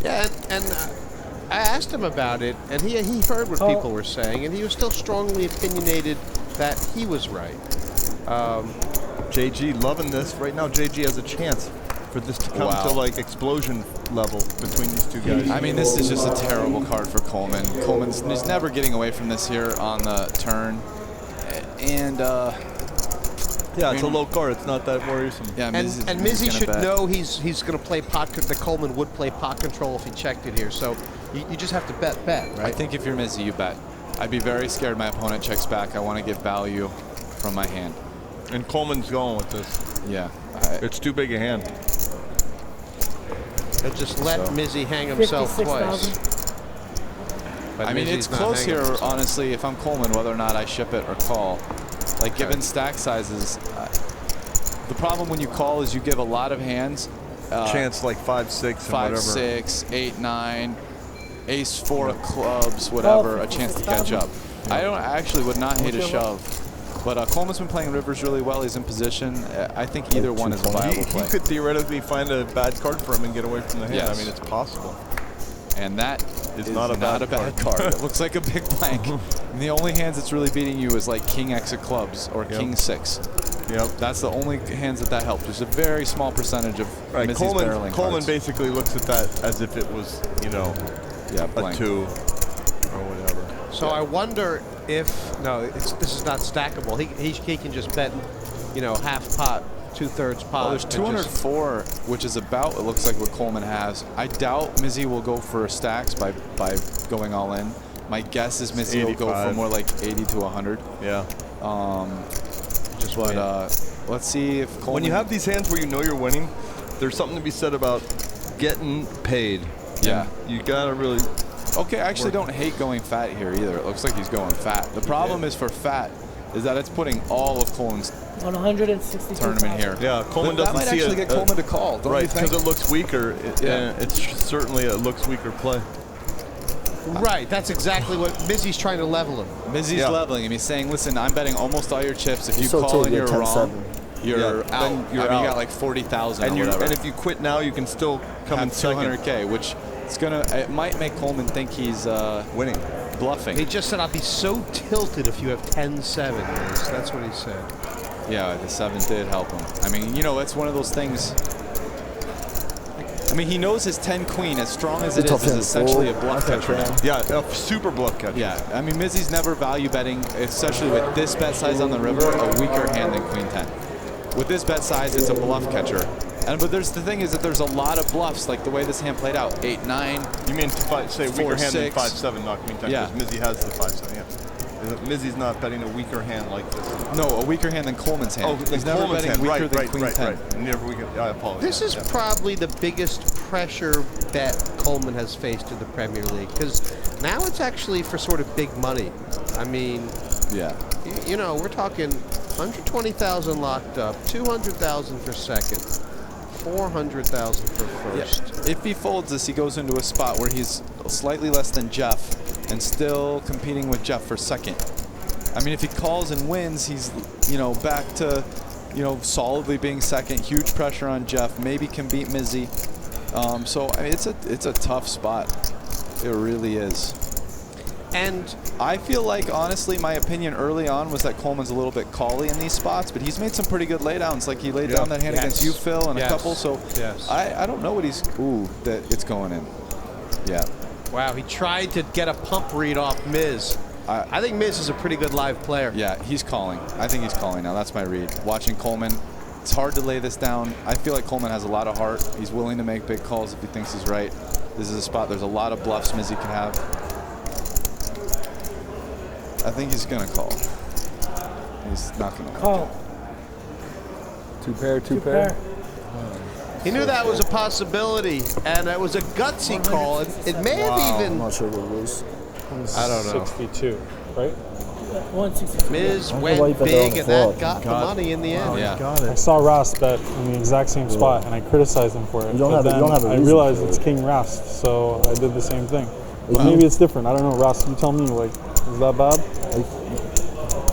Yeah, and I asked him about it, and he heard what people were saying, and he was still strongly opinionated that he was right. JG loving this. Right now, JG has a chance for this to come to like explosion level between these two guys. I mean, this is just a terrible card for Coleman. Coleman's he's never getting away from this here on the turn. And, yeah, it's a low card. It's not that worrisome. Yeah, and Mizzi should know he's going to play pot. That Coleman would play pot control if he checked it here. So you just have to bet, right? I think if you're Mizzi, you bet. I'd be very scared my opponent checks back. I want to get value from my hand. And Coleman's going with this. Yeah. It's too big a hand. He'll just let Mizzi hang himself twice. But I mean, Mizzi's it's not close hanging here, himself. honestly, if I'm Coleman, whether or not I ship it or call. Like, given stack sizes, the problem when you call is you give a lot of hands. Chance like 5, 6, and whatever. 5, 6, 8, 9, ace 4 of clubs, whatever, a chance to catch up. I actually would not hate a shove. But Coleman's been playing rivers really well. He's in position. I think either one is a viable play. He could theoretically find a bad card for him and get away from the hand. Yes. I mean, it's possible. And that is not a bad card. It looks like a big blank. And the only hands that's really beating you is like King X of clubs or King 6. Yep. That's the only hands that helps. There's a very small percentage of Mizzi's barreling Coleman cards. basically looks at that as if it was, a 2 or whatever. So I wonder if this is not stackable. He can just bet, half pot, 2/3 pot. Well, there's 204, which is about, it looks like, what Coleman has. I doubt Mizzi will go for stacks by going all in. My guess is Mizzi will go for more like 80 to 100. Yeah. Let's see if Coleman... When you have these hands where you know you're winning, there's something to be said about getting paid. Yeah. And you gotta really... Okay, I actually don't hate going fat here either. It looks like he's going fat. The problem is for fat is that it's putting all of Coleman's 162 tournament here. Yeah, Coleman doesn't might see actually get Coleman to call, don't you think? Because it looks weaker. It's certainly a looks weaker play. Right, that's exactly what Mizzi's trying to level him. Mizzi's leveling him. He's saying, listen, I'm betting almost all your chips. If you call and you're wrong, you're out. You got like 40,000 or whatever. And if you quit now, you can still come in second. 200K, which it might make Coleman think he's winning. Bluffing. He just said, I'll be so tilted if you have 10-7. That's what he said. Yeah, the 7 did help him. I mean, it's one of those things. I mean, he knows his 10 queen, as strong as it is essentially a bluff catcher. Yeah, a super bluff catcher. Yeah, I mean, Mizzi's never value betting, especially with this bet size on the river, a weaker hand than queen 10. With this bet size, it's a bluff catcher. But the thing is that there's a lot of bluffs, like the way this hand played out. 8-9. You mean say weaker hand than 5-7, not queen 10? Yeah. Because Mizzi has the 5-7. Yeah. Mizzi's not betting a weaker hand like this. No, a weaker hand than Coleman's hand. He's never betting weaker than queen 10. Never weaker. I apologize. This is probably the biggest pressure bet Coleman has faced in the Premier League, because now it's actually for sort of big money. I mean, we're talking 120,000 locked up, 200,000 for second, 400,000 for first. Yeah. If he folds this, he goes into a spot where he's slightly less than Jeff and still competing with Jeff for second. I mean, if he calls and wins, he's, back to, solidly being second. Huge pressure on Jeff. Maybe can beat Mizzi. So I mean, it's a tough spot. It really is. And I feel like, honestly, my opinion early on was that Coleman's a little bit cally in these spots, but he's made some pretty good laydowns. Like he laid down that hand against you, Phil, and a couple. So I don't know what he's. Ooh, that it's going in. Yeah. Wow, he tried to get a pump read off Miz. I think Miz is a pretty good live player. Yeah, he's calling. I think he's calling now. That's my read. Watching Coleman, it's hard to lay this down. I feel like Coleman has a lot of heart. He's willing to make big calls if he thinks he's right. This is a spot. There's a lot of bluffs Mizzi can have. I think he's going to call. He's not going to call. Two pair. He knew that was a possibility, and it was a gutsy call. It may have even... I'm not sure what it was. I don't know. 62, right? 162. Miz went big, and that got the money in the end. I saw Rast bet in the exact same spot, and I criticized him for it. I realized it's King Rast, so I did the same thing. Maybe it's different. I don't know, Rast. You tell me. Is that bad?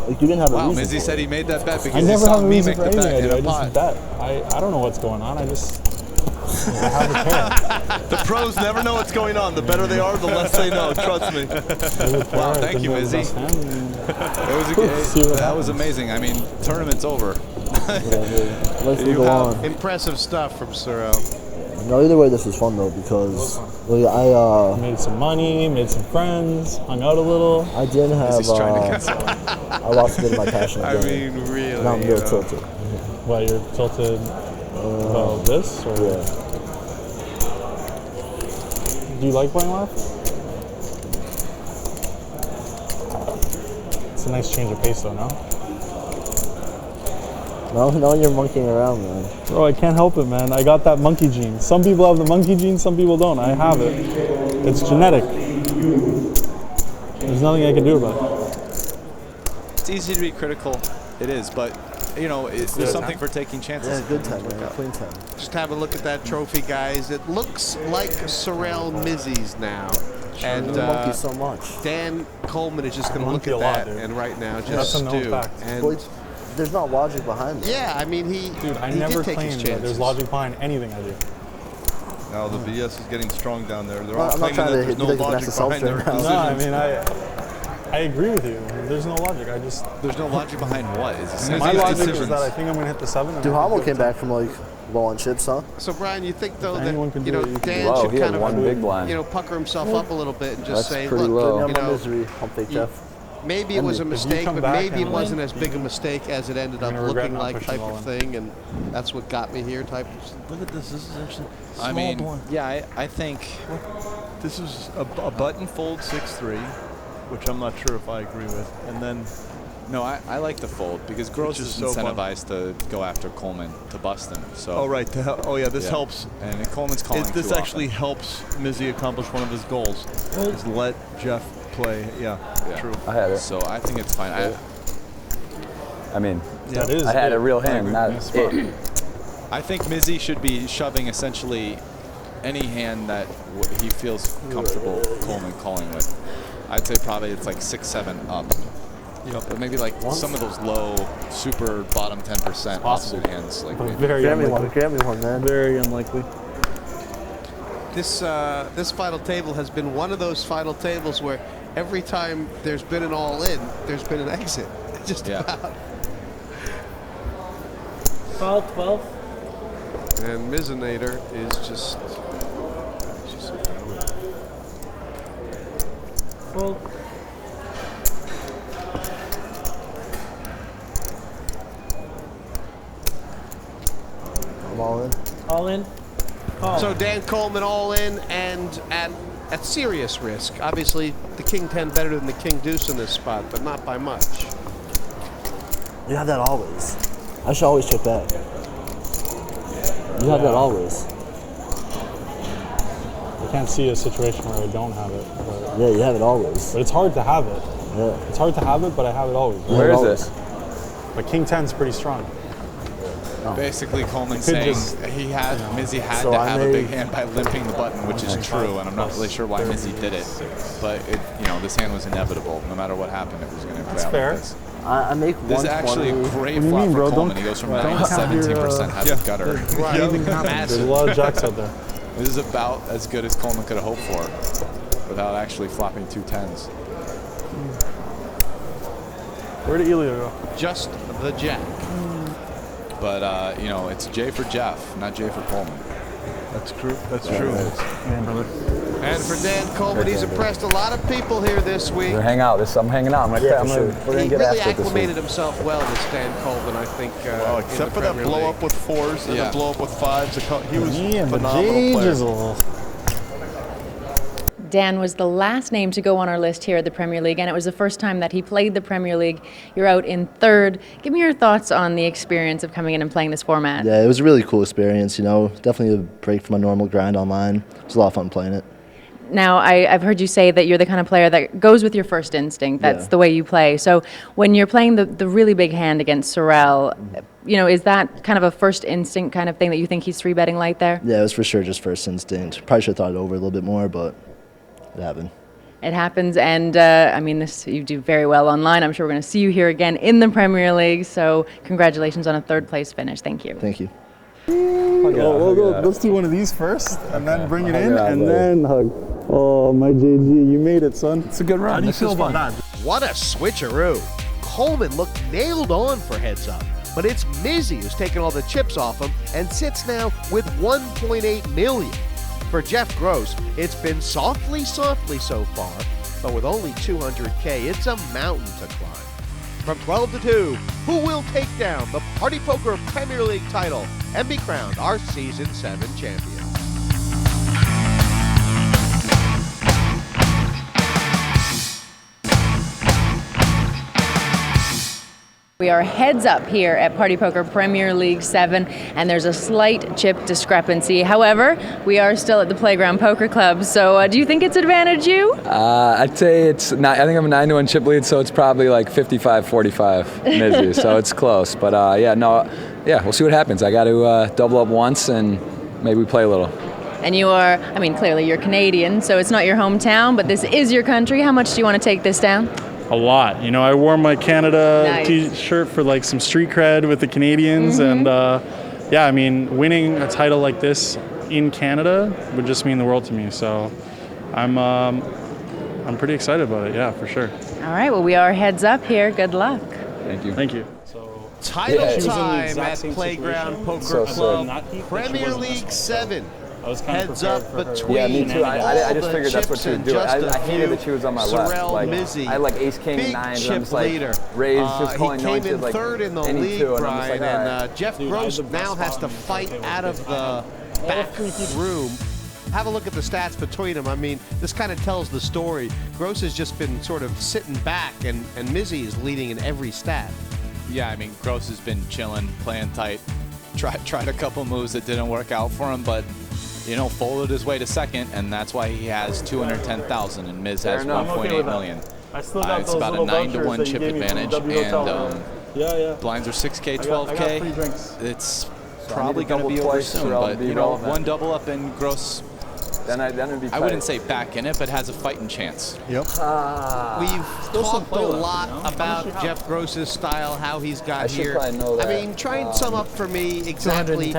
You didn't have a reason. Mizzi said he made that bet because I never he saw have a me reason make for the bet anything. in a pot. I just bet. I don't know what's going on. I have a pair. The pros never know what's going on. The better they are, the less they know. Trust me. Wow, thank you, Mizzi. That was amazing. I mean, tournament's over. Impressive stuff from Sorel. No, either way, this was fun though because I made some money, made some friends, hung out a little. I didn't have. I lost a bit of my passion. I mean, really. Now I'm really tilted. Well, you're tilted about this, or do you like playing live? It's a nice change of pace, though, no? No, you're monkeying around, man. Bro, I can't help it, man. I got that monkey gene. Some people have the monkey gene, some people don't. I have it. It's genetic. There's nothing I can do about it. It's easy to be critical. It is, but there's something for taking chances. Yeah, good time, man. Clean time. Just have a look at that trophy, guys. It looks like Sorel Mizzi's now. And monkey so much. Dan Coleman is just going to look at that and right now just stew. And there's not logic behind it. Yeah, I mean, I never claim that there's logic behind anything I do. Now the BS is getting strong down there. They're all claiming that there's no logic behind their decisions. No, I mean, I agree with you. There's no logic. There's no logic behind what? My logic is that I think I'm going to hit the 7. Duhamel came back from low on chips, huh? So Brian, you think though that One Dan should kind big blind. of pucker himself up a little bit and just say, pretty look, low. Misery, pump fake Jeff. Maybe it was a mistake, but maybe it wasn't as big a mistake as it ended up looking like type of thing, and that's what got me here type of. Look at this. This is actually small blind. Yeah, I think this is a button fold 6-3. which I'm not sure if I agree with. And then No, I like the fold because Gross is so incentivized to go after Coleman to bust him. So. Oh right. This helps. And Coleman's calling. This too actually often. helps Mizzi accomplish one of his goals. Is let Jeff play. Yeah. True. I had it. So I think it's fine. I mean, That is I had it. a real hand, not it. I think Mizzi should be shoving essentially any hand that he feels comfortable Coleman calling with. I'd say probably it's like 6-7 up. Yep. But maybe like some of those low, super bottom 10% offsuit hands. Like maybe. Very unlikely. Grab me one, man. Very unlikely. This final table has been one of those final tables where every time there's been an all-in, there's been an exit. Just about. 12. And Mizinator is just. Fold. I'm all in. All in. Call. So Dan Coleman all in and at serious risk. Obviously, the King 10 better than the King Deuce in this spot, but not by much. You have that always. I should always check back. You have that always. I can't see a situation where I don't have it. But Yeah, you have it always. But it's hard to have it. Yeah. It's hard to have it, but I have it always. Where is this? But King 10's pretty strong. Basically, Coleman's Could saying just, Mizzi had So to I have a made- big hand by limping the button, which is true, and I'm not really sure why Mizzi did it. But this hand was inevitable. No matter what happened, it was going to play out fair. like this. I make This is 120. actually a great What do you flop mean, for bro? Coleman. Don't- He goes from don't 9 to count your, 17% has a gutter. Anything happens. There's a lot of jacks out there. This is about as good as Coleman could have hoped for without actually flopping 2 10s. Where did Elio go? Just the jack. But, it's J for Jeff, not J for Coleman. That's true. That's true. And for Dan Coleman, he's impressed a lot of people here this week. We're hang out. I'm hanging out. We're gonna He get really after it this acclimated week. himself well, this Dan Coleman, I think. Oh, except for that blow up with 4s and the blow up with 5s. He was a phenomenal player. Dan was the last name to go on our list here at the Premier League, and it was the first time that he played the Premier League. You're out in third. Give me your thoughts on the experience of coming in and playing this format. Yeah, it was a really cool experience, Definitely a break from my normal grind online. It was a lot of fun playing it. Now, I've heard you say that you're the kind of player that goes with your first instinct. That's the way you play. So when you're playing the really big hand against Sorel, is that kind of a first instinct kind of thing that you think he's 3-betting light there? Yeah, it was for sure just first instinct. Probably should have thought it over a little bit more, but it happened. It happens, and you do very well online. I'm sure we're going to see you here again in the Premier League. So congratulations on a third-place finish. Thank you. Thank you. Let's do one of these first, and then bring it in, and then hug. Oh, my JG, you made it, son. It's a good run. How do you feel about that? What a switcheroo. Coleman looked nailed on for heads up, but it's Mizzi who's taken all the chips off him and sits now with 1.8 million. For Jeff Gross, it's been softly so far, but with only 200K, it's a mountain to climb. From 12 to 2, who will take down the Party Poker Premier League title and be crowned our Season 7 champion? We are heads up here at Party Poker Premier League VII, and there's a slight chip discrepancy. However, we are still at the Playground Poker Club, so do you think it's advantage you? I'd say it's not. I think I'm a 9-1 chip lead, so it's probably like 55-45 Mizzi, so it's close. But we'll see what happens. I got to double up once, and maybe we play a little. And you are, clearly you're Canadian, so it's not your hometown, but this is your country. How much do you want to take this down? A lot. I wore my Canada Nice. T-shirt for like some street cred with the Canadians, and winning a title like this in Canada would just mean the world to me. So I'm pretty excited about it. Yeah, for sure. All right. Well, we are heads up here. Good luck. Thank you. Thank you. Title time at Playground Poker Club, Premier League VII. Heads up between yeah, me too. I just figured that's what she would do. I hated that she was on my left. Sorel Mizzi, I had like ace, king, big 9, chip and I'm just like leader. raised, just calling he no came in into like third in the any league, two, Brian, and Jeff Gross now has to fight out of the back room have a look at the stats between them. I mean, this kind of tells the story. Gross has just been sort of sitting back, and Mizzi is leading in every stat. Yeah, I mean, Gross has been chilling, playing tight. Tried a couple moves that didn't work out for him, but you know, folded his way to second, and that's why he has 210,000 and Miz has 1.8 million. I still got It's those about a little 9-to-1 vouchers that chip you gave me from advantage, W and blinds are 6K, 12K. I got free drinks. It's probably going to be over soon, but you know, one double up and Gross. Then it'd be I wouldn't say back in it, but has a fighting chance. Yep. We've talked a lot about Jeff Gross's style, how he's got here. I mean, try and sum up for me exactly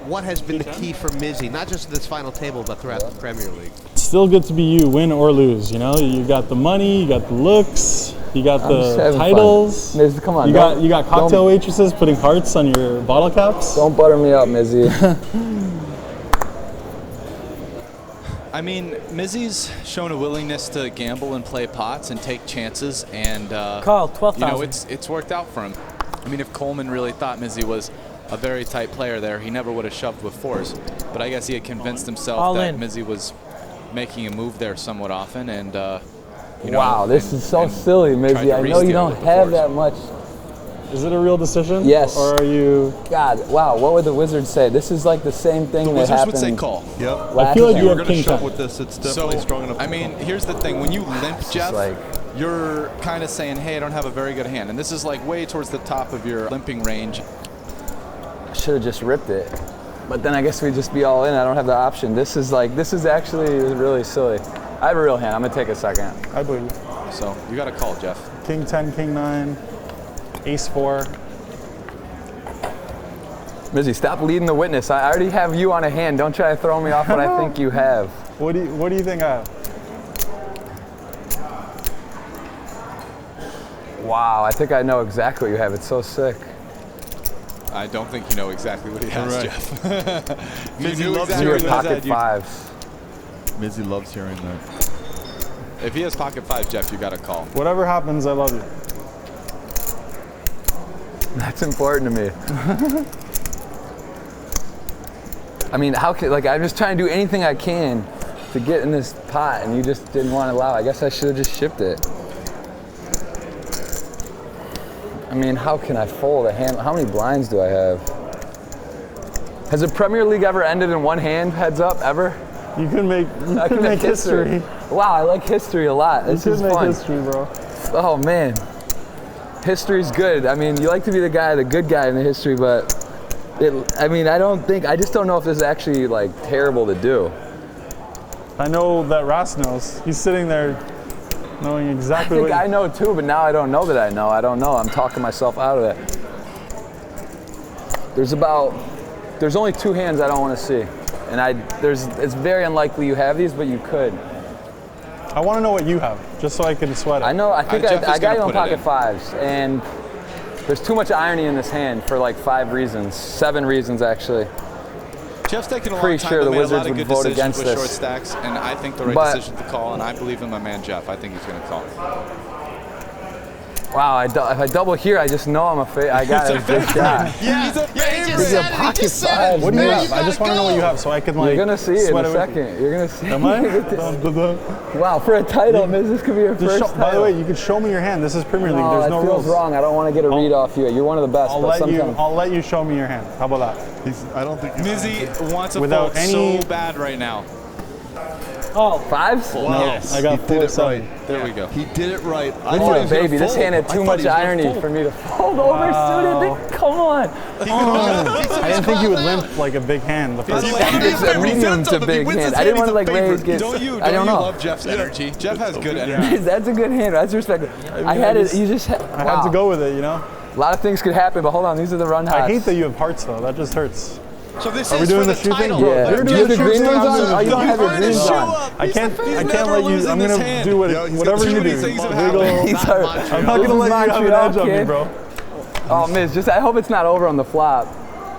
what has been the key for Mizzi, not just this final table, but throughout the Premier League. It's still good to be you, win or lose. You know, you got the money, you got the looks, you got the titles. Mizzi, come on. You got cocktail waitresses putting hearts on your bottle caps. Don't butter me up, Mizzi. I mean, Mizzi's shown a willingness to gamble and play pots and take chances, and Call 12,000. you know, it's worked out for him. I mean, if Coleman really thought Mizzi was a very tight player there, he never would have shoved with fours. But I guess he had convinced himself that Mizzi was making a move there somewhat often, and you know, wow, this is so silly, Mizzi. I know you don't have that much. Is it a real decision? Yes. Or are you? God, wow, what would the Wizards say? This is like the same thing that happened. The Wizards would say call. Yep. I feel like you we're have going to king shove 10. with this. It's definitely strong enough. I mean, here's the thing. When you limp, Jeff, you're kind of saying, hey, I don't have a very good hand. And this is like way towards the top of your limping range. I should have just ripped it. But then I guess we'd just be all in. I don't have the option. This is actually really silly. I have a real hand. I'm going to take a second. I believe you. So you got to call, Jeff. King 10, king 9, ace 4. Mizzi, stop leading the witness. I already have you on a hand. Don't try to throw me off what I think you have. What do you think I have? Wow, I think I know exactly what you have. It's so sick. I don't think you know exactly what he has, Jeff. Mizzi loves hearing pocket fives. Mizzi loves hearing that. If he has pocket five, Jeff, you got to call. Whatever happens, I love you. That's important to me. I mean, how can, like, I'm just trying to do anything I can to get in this pot, and you just didn't want to allow. I guess I should have just shipped it. I mean, how can I fold a hand? How many blinds do I have? Has a Premier League ever ended in one hand, heads up, ever? You can make history. Wow, I like history a lot. This is fun. History, bro. Oh, man. History's good. I mean, you like to be the good guy in the history, but I just don't know if this is actually like terrible to do. I know that Rast knows. He's sitting there knowing exactly I think I know too, but now I don't know that I know. I don't know. I'm talking myself out of it. There's only two hands I don't want to see. And it's very unlikely you have these, but you could. I want to know what you have, just so I can sweat it. I know, I think I got you on pocket fives, and there's too much irony in this hand for like 5 reasons, 7 reasons actually. Jeff's taken a long Pretty time, sure but the made a Wizards lot of would good vote decisions against with this. short stacks, and I think the right decision to call, and I believe in my man Jeff. I think he's going to call. Wow, if I double here, I just know I got a good shot. Yeah, He's a pocket five. What do you have? I just want to know what you have so I can like. You're gonna see it in a second. You're gonna see. Am I? Wow, for a title, this could be your first title. By the way, you could show me your hand. This is Premier League. There's no rules. Feels wrong. I don't want to get a read off you. You're one of the best. I'll let you show me your hand. How about that? I don't think Mizzi wants a without fold so bad right now. Oh, fives? No, yes. I got 4-7. There we go. He did it right. Oh, baby, this hand had too much irony for me to fold over suited. Come on. I didn't think you would limp like a big hand the first time. It's a medium to big hand. I didn't want to like raise. Don't you love Jeff's energy? Jeff has good energy. That's a good hand. That's respectful. I had it. You just. I had to go with it, you know. A lot of things could happen, but hold on. These are the run hots. I hate that you have hearts though. That just hurts. So this Are we is doing for the the shoe thing? title. Yeah. You're Do you have the doing green the ones shoe on? thing. Oh, you don't have your greens on. I can't let you. I'm gonna do whatever you do. I'm not gonna let you have an edge on me, bro. Oh, Miz, I hope it's not over on the flop.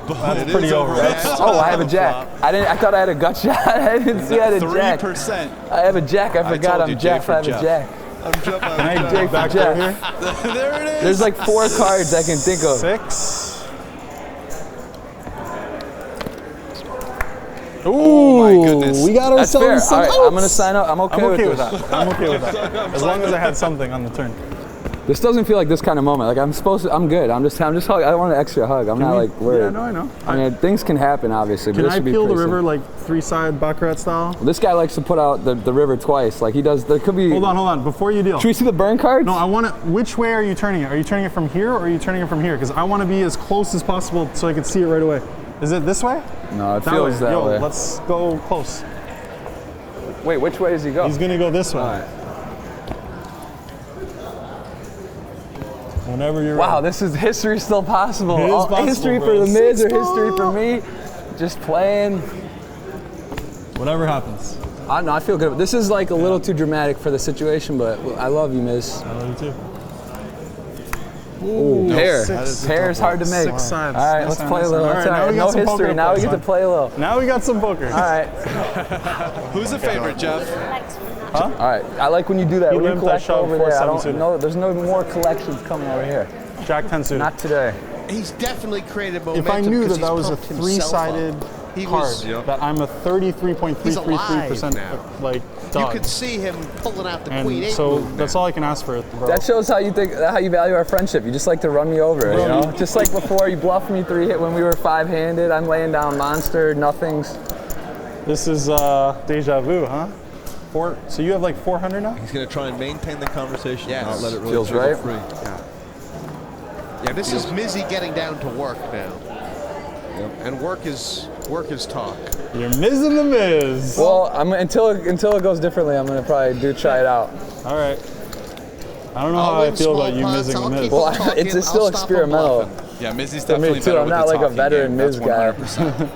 That's pretty over. Oh, I have a jack. I thought I had a gut shot. I didn't see I had a jack. 3%. I have a jack. I forgot I'm Jeff. I have a jack. I'm Jeff. Can I Jake back Jeff. here? There it is. There's like 4 cards I can think of. 6. Oh my my goodness. We got That's fair. ourselves some All right, outs. I'm going to sign up. I'm okay with that. I'm okay with that. As long as I had something on the turn. This doesn't feel like this kind of moment. Like I'm supposed to. I'm good. I'm just. I want an extra hug. I'm not like worried. Yeah, no, I know. I mean, things can happen, obviously. Can but this I should be peel the pretty river simple. like 3-side baccarat style? This guy likes to put out the river twice. Like he does. There could be. Hold on. Before you deal. Should we see the burn cards? No, I want to. Which way are you turning it? Are you turning it from here or are you turning it from here? Because I want to be as close as possible so I can see it right away. Is it this way? No, it feels that way. Let's go close. Wait, which way does he go? He's gonna go this way. All right. Whenever you're Wow, ready. this is history still possible. It is possible, history bro. for the Miz or 6 history for me. Just playing. Whatever happens. I don't know, I feel good. This is like a little too dramatic for the situation, but I love you, Miz. I love you too. Ooh, pair. Pair is hard to make. 6 sides. All right, let's play a little. All right, now we got no some history. poker. Now we get to play a little. Now we got some poker. All right. Who's the favorite, Jeff? Huh? All right. I like when you do that. He When you limped collect that shove over for there. I 7 don't suited. know. There's no more collections coming over here. Jack 10 suited. Not today. He's definitely created momentum. If I knew 'cause that he's was a pumped himself 3-sided up. He card, was- that I'm a 33.333% like You dog. could see him pulling out the And queen eight so move that's now. all I can ask for, bro. That shows how you value our friendship. You just like to run me over, you know? Just like before, you bluffed me 3 hit when we were 5-handed. I'm laying down monster, nothings. This is deja vu, huh? So you have like 400 now? He's going to try and maintain the conversation, Yes. not let it really Feels trickle right. free. Yeah, this is Mizzi getting down to work now. And work is talk. You're Miz the Miz. Well, until it goes differently, I'm gonna probably try it out. All right. I don't know how I feel about you missing the Miz. Well, it's still experimental. Yeah, Mizzi's For me definitely too. better I'm with not the like a talking veteran game. Miz guy. That's 100%.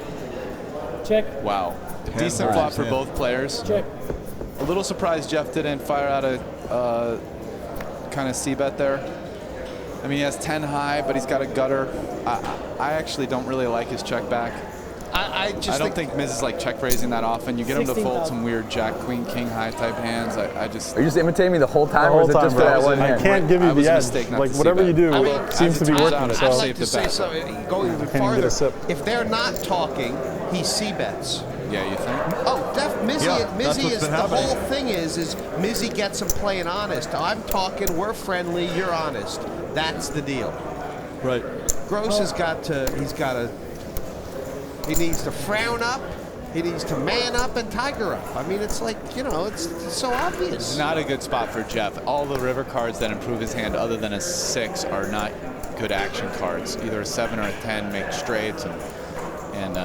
Check. Wow. Decent flop for both players. Check. A little surprised Jeff didn't fire out a kind of c-bet there. I mean, he has 10 high, but he's got a gutter. I actually don't really like his check back. I don't think Miz is like check raising that often. You get him to fold some weird Jack, Queen, King high type hands. Are you just imitating me the whole time, or is it just for that one hand? I can't give you the edge. Like whatever you do seems to be working. I'd So like to say something going even can't even get a farther. sip. If they're not talking, he c-bets. Yeah, you think? Oh, Mizzi that's is what's been the happening. whole thing is Mizzi gets him playing honest. I'm talking, we're friendly, you're honest. That's the deal. Right. Gross he needs to frown up, he needs to man up and tiger up. I mean, it's like, it's so obvious. It's not a good spot for Jeff. All the river cards that improve his hand other than a 6 are not good action cards. Either a 7 or a 10 make straights, and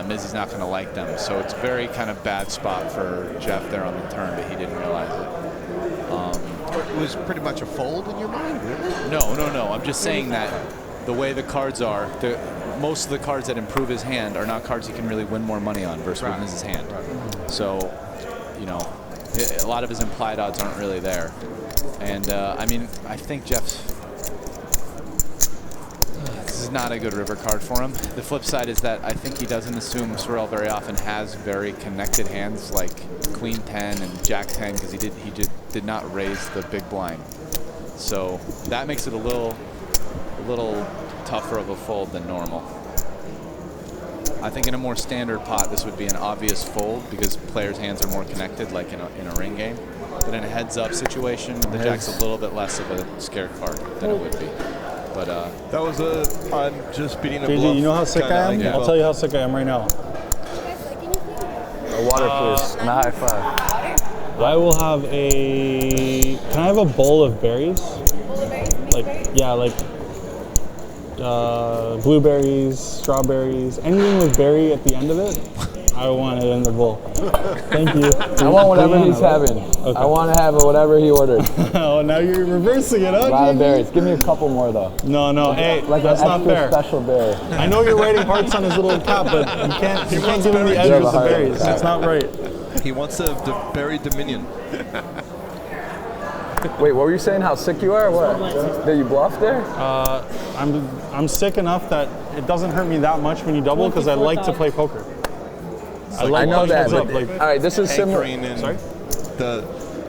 Mizzi's not going to like them. So it's a very kind of bad spot for Jeff there on the turn, but he didn't realize it. It was pretty much a fold in your mind, really? No. I'm just saying that the way the cards are, most of the cards that improve his hand are not cards he can really win more money on versus with Miz's hand. So, a lot of his implied odds aren't really there. And I mean, I think this is not a good river card for him. The flip side is that I think he doesn't assume Sorel very often has very connected hands like Queen 10 and Jack 10 because he did not raise the big blind. So that makes it a little tougher of a fold than normal. I think in a more standard pot, this would be an obvious fold because players' hands are more connected, like in a ring game. But in a heads-up situation, the Jack's a little bit less of a scare card than it would be. But that was I'm just beating a JJ, bluff. you know how sick I am? Yeah. I'll tell you how sick I am right now. Water, please, and a high five. I will have can I have a bowl of berries? Blueberries, strawberries, anything with berry at the end of it, I want it in the bowl. Thank you. I want whatever he's having. Okay. I want to have whatever he ordered. Oh, now you're reversing it, huh? A lot of berries. Give me a couple more though. No, hey, like that's not fair. Special berry. I know you're writing hearts on his little cap, but you can't give him the edge with the berries. That's not right. He wants a berry dominion. Wait, what were you saying? How sick you are? What? That you bluff there? I'm sick enough that it doesn't hurt me that much when you double because I like to play poker. I know that. All right, this is similar. Sorry?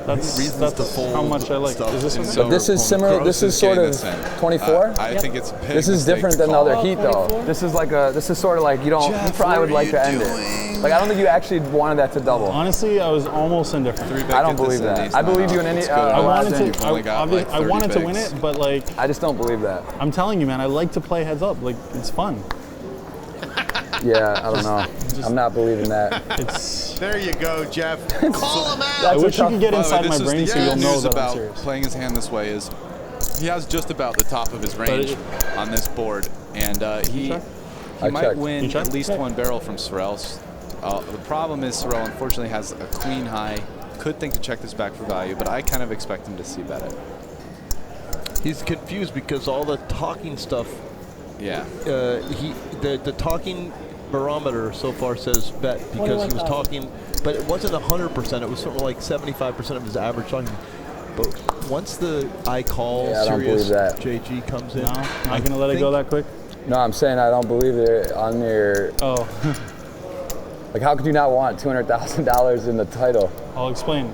That's how much I like. Is this So this is similar. This is sort of 24. I think it's a big This is mistake different to than the call. other heat though. This is like a. This is sort of like you don't. You probably would like to end it. Like I don't think you actually wanted that to double. Honestly, I was almost indifferent. I don't believe that. I believe you in any. I wanted to win it, but like I just don't believe that. I'm telling you, man. I like to play heads up. Like it's fun. Yeah, I don't know. I'm not believing that. There you go, Jeff. Call him out. I wish you could get inside my brain so you'll know that I'm about serious. playing his hand this way is he has just about the top of his range on this board, and he might win at least one barrel from Sorel. The problem is Sorel unfortunately has a queen high. Could think to check this back for value, but I kind of expect him to see bet it. He's confused because all the talking stuff. Yeah. The talking barometer so far says bet because he was talking, but it wasn't 100%. It was sort of like 75% of his average talking. But once the I call serious JG comes in, not gonna let it go that quick. No, I'm saying I don't believe it on your. Oh. Like, how could you not want $200,000 in the title? I'll explain.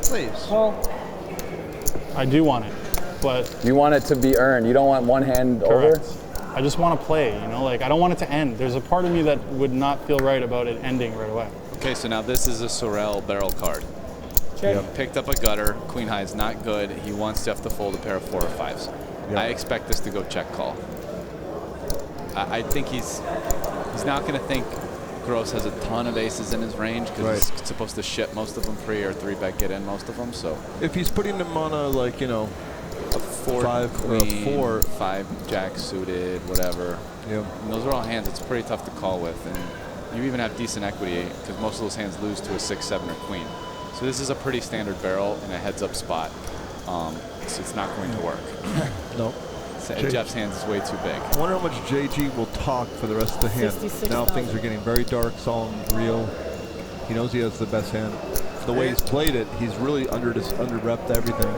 Please. Well, I do want it, but you want it to be earned. You don't want one hand over. I just want to play. You know, like I don't want it to end. There's a part of me that would not feel right about it ending right away. Okay, so now this is a Sorel barrel card. Yep. Picked up a gutter. Queen high is not good. He wants Jeff to fold a pair of 4 or 5s. Yep. I expect this to go check call. I think he's not going to think Gross has a ton of aces in his range because he's supposed to ship most of them free or 3-bet get in most of them. So if he's putting them on a a 4 queen, 4 5 jack suited, whatever. Yep. And those are all hands it's pretty tough to call with, and you even have decent equity because most of those hands lose to a 6, 7, or queen. So this is a pretty standard barrel in a heads-up spot. So it's not going to work. No. Jeff's hands is way too big. I wonder how much JG will talk for the rest of the hand. Now things are getting very dark, solemn, real. He knows he has the best hand. The way he's played it, he's really under-repped everything.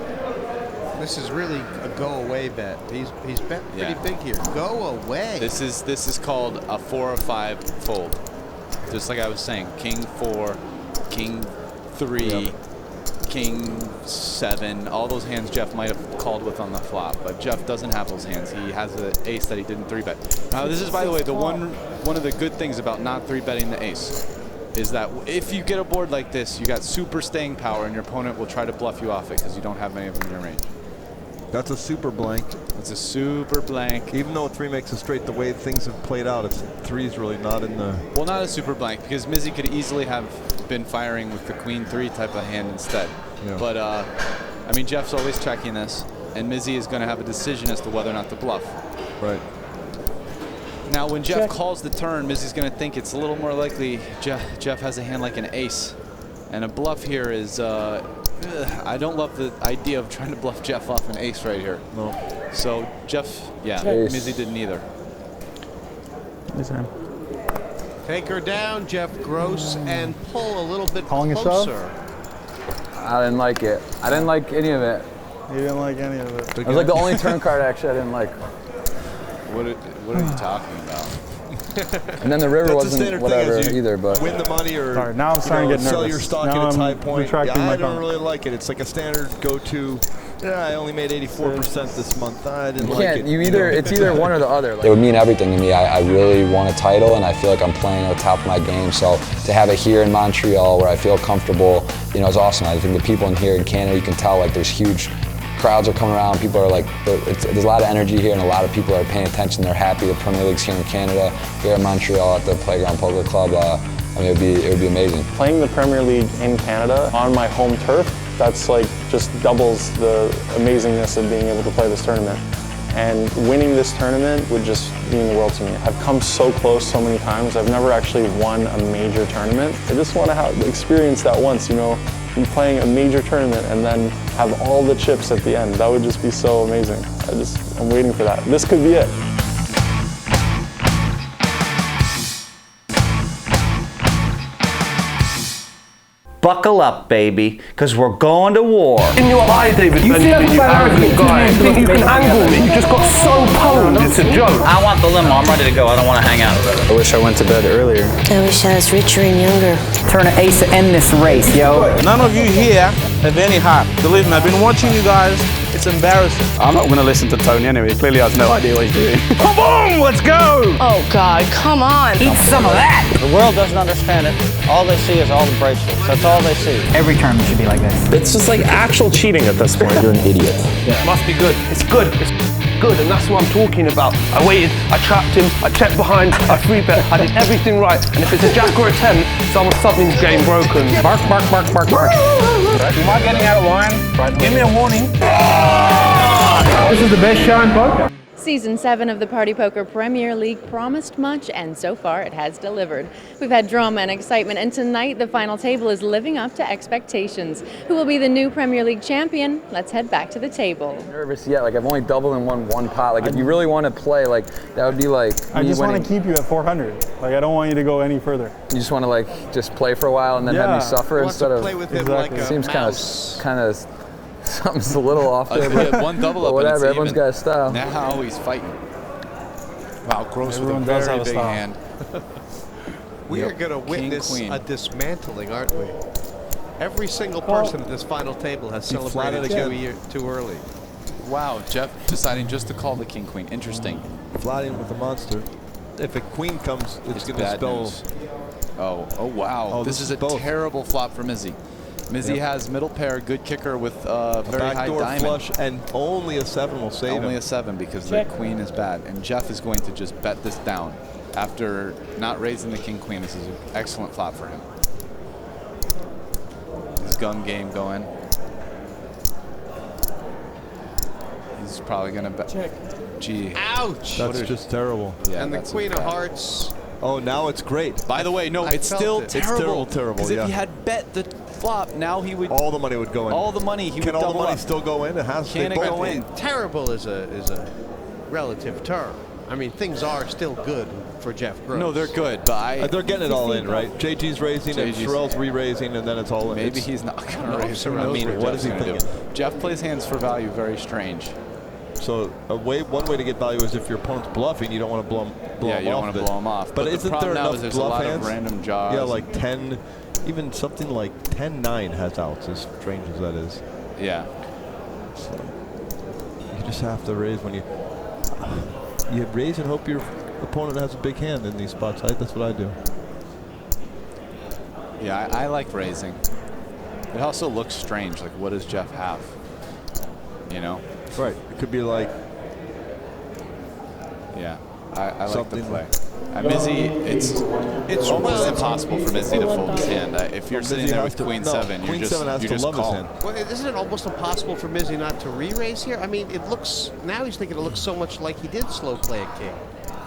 This is really a go-away bet. He's bet pretty big here. Go away. This is called a 4 or 5 fold. Just like I was saying, King 4, King 3, King 7, all those hands Jeff might have called with on the flop, but Jeff doesn't have those hands. He has an ace that he didn't 3-bet. Now this is, by the way, one of the good things about not 3-betting the ace is that if you get a board like this, you got super staying power and your opponent will try to bluff you off it because you don't have many of them in your range. That's a super blank. It's a super blank. Even though 3 makes a straight, the way things have played out, 3 is really not in the... Well, not a super blank because Mizzi could easily have been firing with the Queen 3 type of hand instead. Yeah. But, I mean, Jeff's always checking this, and Mizzi is going to have a decision as to whether or not to bluff. Right. Now, when Jeff calls the turn, Mizzi's going to think it's a little more likely Jeff has a hand like an ace. And a bluff here is... I don't love the idea of trying to bluff Jeff off an ace right here. No. So Jeff, Mizzi didn't either. Take her down, Jeff Gross, and pull a little bit Calling closer. I didn't like it. I didn't like any of it. You didn't like any of it. It was like the only turn card actually I didn't like. What are you talking about? And then the river wasn't whatever either, but win the money or sorry, now I'm starting to get nervous. Sell your stock now at its I'm high point. I don't really like it. It's like a standard go-to. Yeah, I only made 84% this month. I didn't like it. It's either one or the other. It would mean everything to me. I really want a title, and I feel like I'm playing at the top of my game. So to have it here in Montreal, where I feel comfortable, is awesome. I think the people in here in Canada, you can tell like there's huge crowds are coming around. People are like, there's a lot of energy here, and a lot of people are paying attention. They're happy. The Premier League's here in Canada, here in Montreal at the Playground Poker Club. I mean, it would be amazing. Playing the Premier League in Canada on my home turf, that's like just doubles the amazingness of being able to play this tournament. And winning this tournament would just mean the world to me. I've come so close so many times. I've never actually won a major tournament. I just want to experience that once, be playing a major tournament and then have all the chips at the end. That would just be so amazing. I'm waiting for that. This could be it. buckle up, baby, because we're going to war. In your eye, David, you arrogant guy. You think you can angle me? You just got so pwned. It's a joke. I want the limo. I'm ready to go. I don't want to hang out. I wish I went to bed earlier. I wish I was richer and younger. Turn an ace to end this race, yo. None of you here have any heart. Believe me, I've been watching you guys. It's embarrassing. I'm not going to listen to Tony anyway. He clearly has no idea what he's doing. Come on, let's go! Oh, God, come on. Eat some of that. The world doesn't understand it. All they see is all the bracelets. That's all they see. Every tournament should be like this. It's just like actual cheating at this point. You're an idiot. Yeah. It must be good. It's good. It's good, and that's what I'm talking about. I waited, I trapped him, I checked behind, I free bet, I did everything right. And if it's a jack or a 10, something's game broken. Bark, bark, bark, bark, bark. Am I getting out of line? Give me a warning. This is the best show in poker. Season 7 of the Party Poker Premier League promised much, and so far it has delivered. We've had drama and excitement, and tonight the final table is living up to expectations. Who will be the new Premier League champion? Let's head back to the table. Nervous yet? Like, I've only doubled and won one pot. Like, if you really want to play, like, that would be like I just want to keep you at 400. Like, I don't want you to go any further. You just want to like just play for a while and then have me suffer instead of. Play with him like a seems mouse. kind of. Something's a little off there, but one double up. Whatever, everyone's got a style. Now he's fighting. Wow, Gross Everyone with a does very have a big style. hand. We are going to witness a dismantling, aren't we? Every single person at this final table has celebrated too early. Wow, Jeff deciding just to call the king queen. Interesting. Flatting with the monster. If a queen comes, it's going to bad spell. news. Oh wow. Oh, this is a terrible flop for Mizzi. Mizzi has middle pair, good kicker with very high backdoor diamond. flush, and only a 7 will save him. Only a 7 because the queen is bad. And Jeff is going to just bet this down. After not raising the king queen, this is an excellent flop for him. His gun game going. He's probably going to bet. Check. Gee. Ouch! That's just terrible. Yeah, and the queen of hearts. Oh, now it's great. By the way, no, it's still terrible. Because if he had bet the flop, now he would. All the money would go in. All the money he would double up. Can all the money still go in? It has to. Can it go in? Terrible is a relative term. I mean, things are still good for Jeff Gross. No, they're good, but they're getting it all in, right? JG's raising and Sorel's re-raising, and then it's all in. Maybe he's not going to raise. I mean, what is he thinking? Jeff plays hands for value, very strange. So one way to get value is if your opponent's bluffing, you don't want to blow him off. Yeah, you don't want to blow him off. But isn't there enough there's bluff a lot hands? of random jaws. Yeah, like 10, even something like 10-9 has outs, as strange as that is. Yeah. So you just have to raise when you raise and hope your opponent has a big hand in these spots. That's what I do. Yeah, I like raising. It also looks strange. Like, what does Jeff have? You know? Right. It could be like. Yeah, I like the play. Mizzi, it's almost impossible for Mizzi to fold his hand. If you're sitting there with Queen 7, you just call. Well, isn't it almost impossible for Mizzi not to re-raise here? I mean, it looks, now he's thinking it looks so much like he did slow play a king.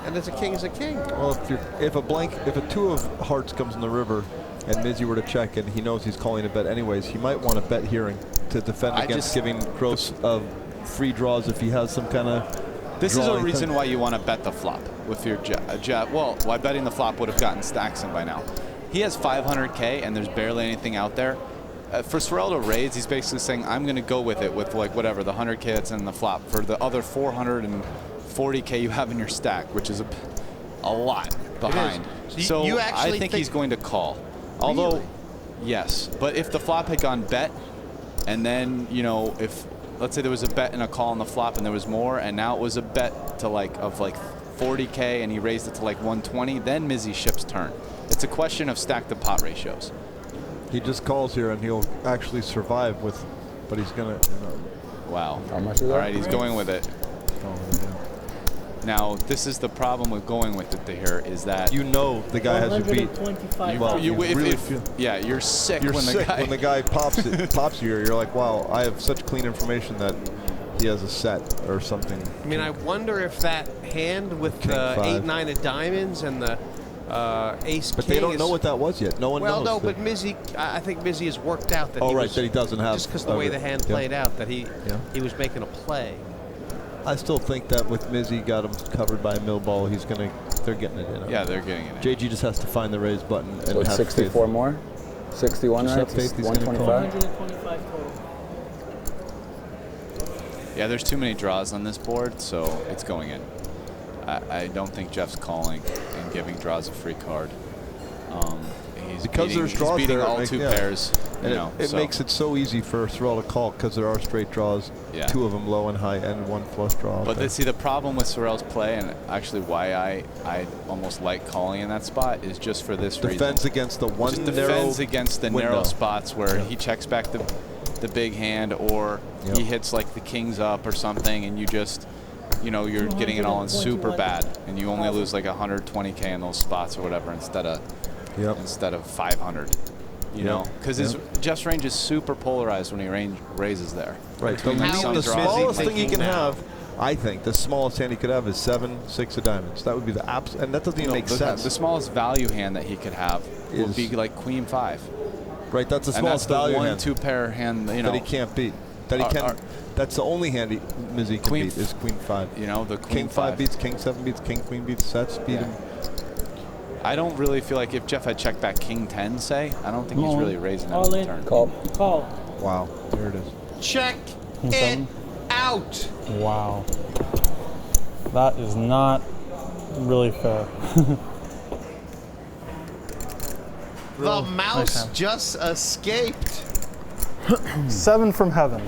And it's a king is a king. Well, if a 2 of hearts comes in the river and Mizzi were to check and he knows he's calling a bet anyways, he might want to bet here to defend against giving Gross free draws if he has some kind of. This is a reason why you want to bet the flop with your Jeff. Well, why betting the flop would have gotten stacks in by now. He has 500K and there's barely anything out there. For Sorel to raise, he's basically saying, I'm going to go with it with like whatever, the 100K that's in the flop for the other 440K you have in your stack, which is a lot behind. So I think he's going to call. Although, yes, but if the flop had gone bet, and then, you know, if let's say there was a bet and a call on the flop and there was more, and now it was a bet to like 40K and he raised it to like 120, then Mizzi ships turn. It's a question of stack to pot ratios. He just calls here and he'll actually survive with, but he's gonna. Wow. How much is that? All right, he's going with it. Now, this is the problem with going with it here is that you know the guy has you beat. Yeah, you're sick when the guy pops you here. You're like, wow, I have such clean information that he has a set or something. I mean, I wonder if that hand with the 8-9 of diamonds and the ace but king they don't know what that was yet. No one knows. Well, no, but Mizzi, I think Mizzi has worked out that that he doesn't have. Just because the way the hand played out, that he was making a play. I still think that with Mizzi got him covered by a mill ball, they're getting it in. Yeah, they're getting it in. JG just has to find the raise button. So and it's 64 more? 61, Just right? have faith he's gonna 125. 125 total. Yeah, there's too many draws on this board, so it's going in. I don't think Jeff's calling and giving draws a free card. Because there's draws he's beating there, all two pairs. And it makes it so easy for Sorel to call because there are straight draws, Yeah. 2 of them low and high, and 1 flush draw. But see, the problem with Sorel's play, and actually why I almost like calling in that spot, is just for this reason. Defends against the one just narrow defends against the window. narrow spots where he checks back the big hand, or he hits like the kings up or something, and you just, you're getting it all in super bad, and you only lose like 120K in those spots or whatever instead of 500. You know, because Jeff's range is super polarized when he raises there. Right. The smallest thing he can have, I think, the smallest hand he could have is 7, 6 of diamonds. That would be the absolute, and that doesn't even make sense. The smallest value hand that he could have would be like Queen 5. Right. That's the smallest value hand. hand. 1-2 pair hand. That he can't beat. That he can. That's the only hand Mizzi can beat is Queen 5. The Queen King 5 beats King 7 beats King Queen beats sets beat him. I don't really feel like if Jeff had checked back King 10, say, I don't think he's really raising that All on in. the turn. Call. Wow, there it is. Check it out. Wow. That is not really fair. The mouse just escaped. 7 from heaven.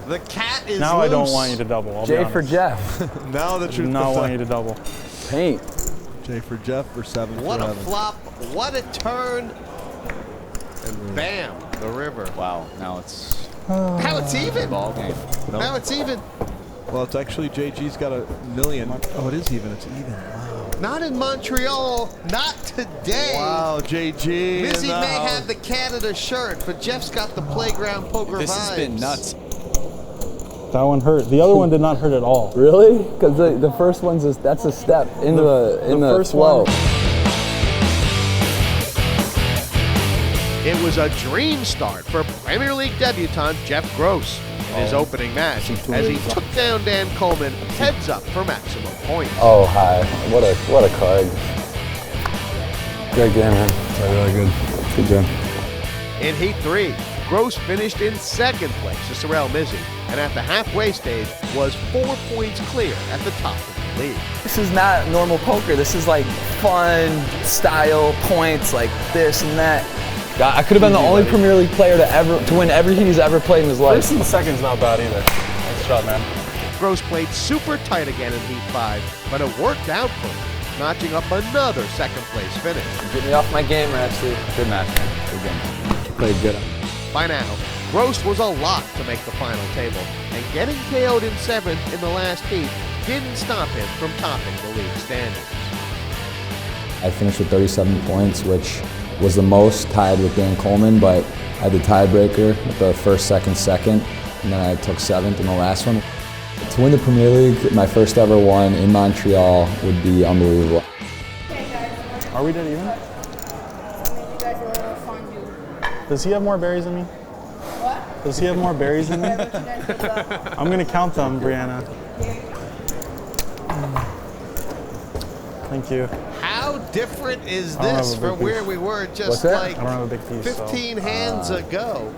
The cat is now loose. I don't want you to double. I'll be J for honest. Jeff. Now the I do truth not comes want out. you to double. Paint. J for Jeff or 7 What for a heaven. flop. What a turn. And bam, the river. Wow, now it's even. Ball game. No. Now it's even. Well, it's actually JG's got a million. Oh, it is even. It's even. Wow. Not in Montreal. Not today. Wow, JG. Mizzi may have the Canada shirt, but Jeff's got the playground poker This vibes. has been nuts. That one hurt. The other one did not hurt at all. Really? Because the first one's that's a step into the first flow. It was a dream start for Premier League debutant Jeff Gross in his opening match as he took down Dan Coleman heads up for maximum points. Oh, hi. What a card. Great game, man. Really good. Good job. In Heat 3, Gross finished in second place to Sorel Mizzi, and at the halfway stage was 4 points clear at the top of the league. This is not normal poker. This is like fun, style, points, like this and that. God, I could have been the only Premier League player to win every heat he's ever played in his life. First and second's not bad either. Nice job, man. Gross played super tight again in Heat 5, but it worked out for him, notching up another second place finish. Get me off my game, Rasty. Good match, man. Good game. Played good. By now, Gross was a lock to make the final table, and getting KO'd in 7th in the last heat didn't stop him from topping the league standings. I finished with 37 points, which was the most, tied with Dan Coleman, but I had the tiebreaker with the first, second, and then I took 7th in the last one. To win the Premier League, my first ever one in Montreal would be unbelievable. Are we dead even? Does he have more berries than me? What? Does he have more berries than me? I'm gonna count them, Brianna. Thank you. How different is this from where we were just like 15 hands ago?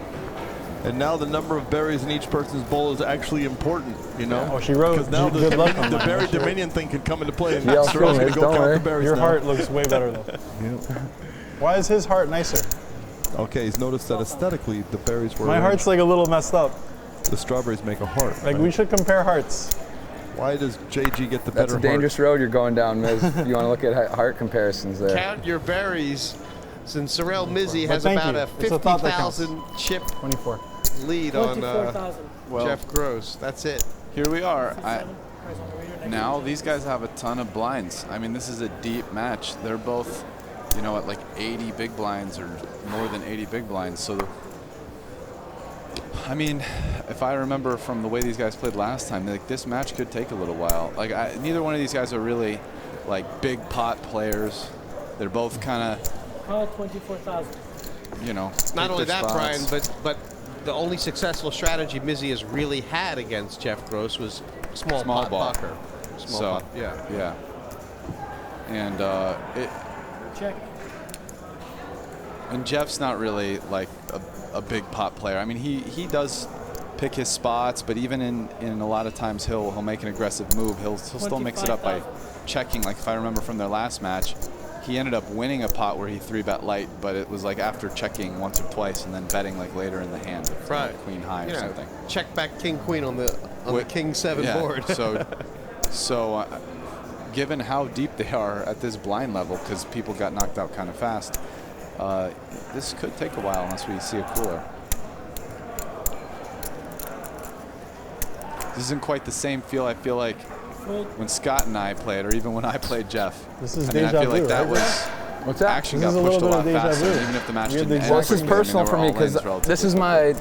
And now the number of berries in each person's bowl is actually important, you know? Oh, she wrote, because now good luck on the mine. berry dominion thing could come into play, and Yeah, Sorel's going to go count the berries Your now. heart looks way better though. Why is his heart nicer? Okay, he's noticed that aesthetically the berries were My heart's like a little messed up. The strawberries make a heart. Like we should compare hearts. Why does JG get the better That's a dangerous road you're going down, Miz. You want to look at heart comparisons there. Count your berries, since Sorel Mizzi has thank about you. a It's a thought that 50,000 chip 24. lead on 24,000. Jeff Gross. That's it. Here we are. Now these guys have a ton of blinds. I mean, this is a deep match. They're both, at like 80 big blinds or more than 80 big blinds. So, I mean, if I remember from the way these guys played last time, like this match could take a little while. Like neither one of these guys are really like big pot players. They're both kind of, 24,000. Not only that, spots. Brian, but the only successful strategy Mizzi has really had against Jeff Gross was small pot ball. poker. Small pot, yeah. Yeah. And Check. And Jeff's not really like a big pot player. I mean, he does pick his spots, but even in a lot of times he'll make an aggressive move. He'll still mix it up by checking. Like if I remember from their last match, he ended up winning a pot where he 3-bet light, but it was like after checking once or twice and then betting like later in the hand, with, right? Queen high or something. Check back King Queen on the King 7 board. so given how deep they are at this blind level, because people got knocked out kind of fast, this could take a while unless we see a cooler. This isn't quite the same feel. I feel like when Scott and I played, or even when I played Jeff. This is I feel like vu, that right? was. What's that? Action This got is a pushed a little lot bit of déjà faster, vu. even if the match We had didn't the end. Well, this is personal for me because this is my.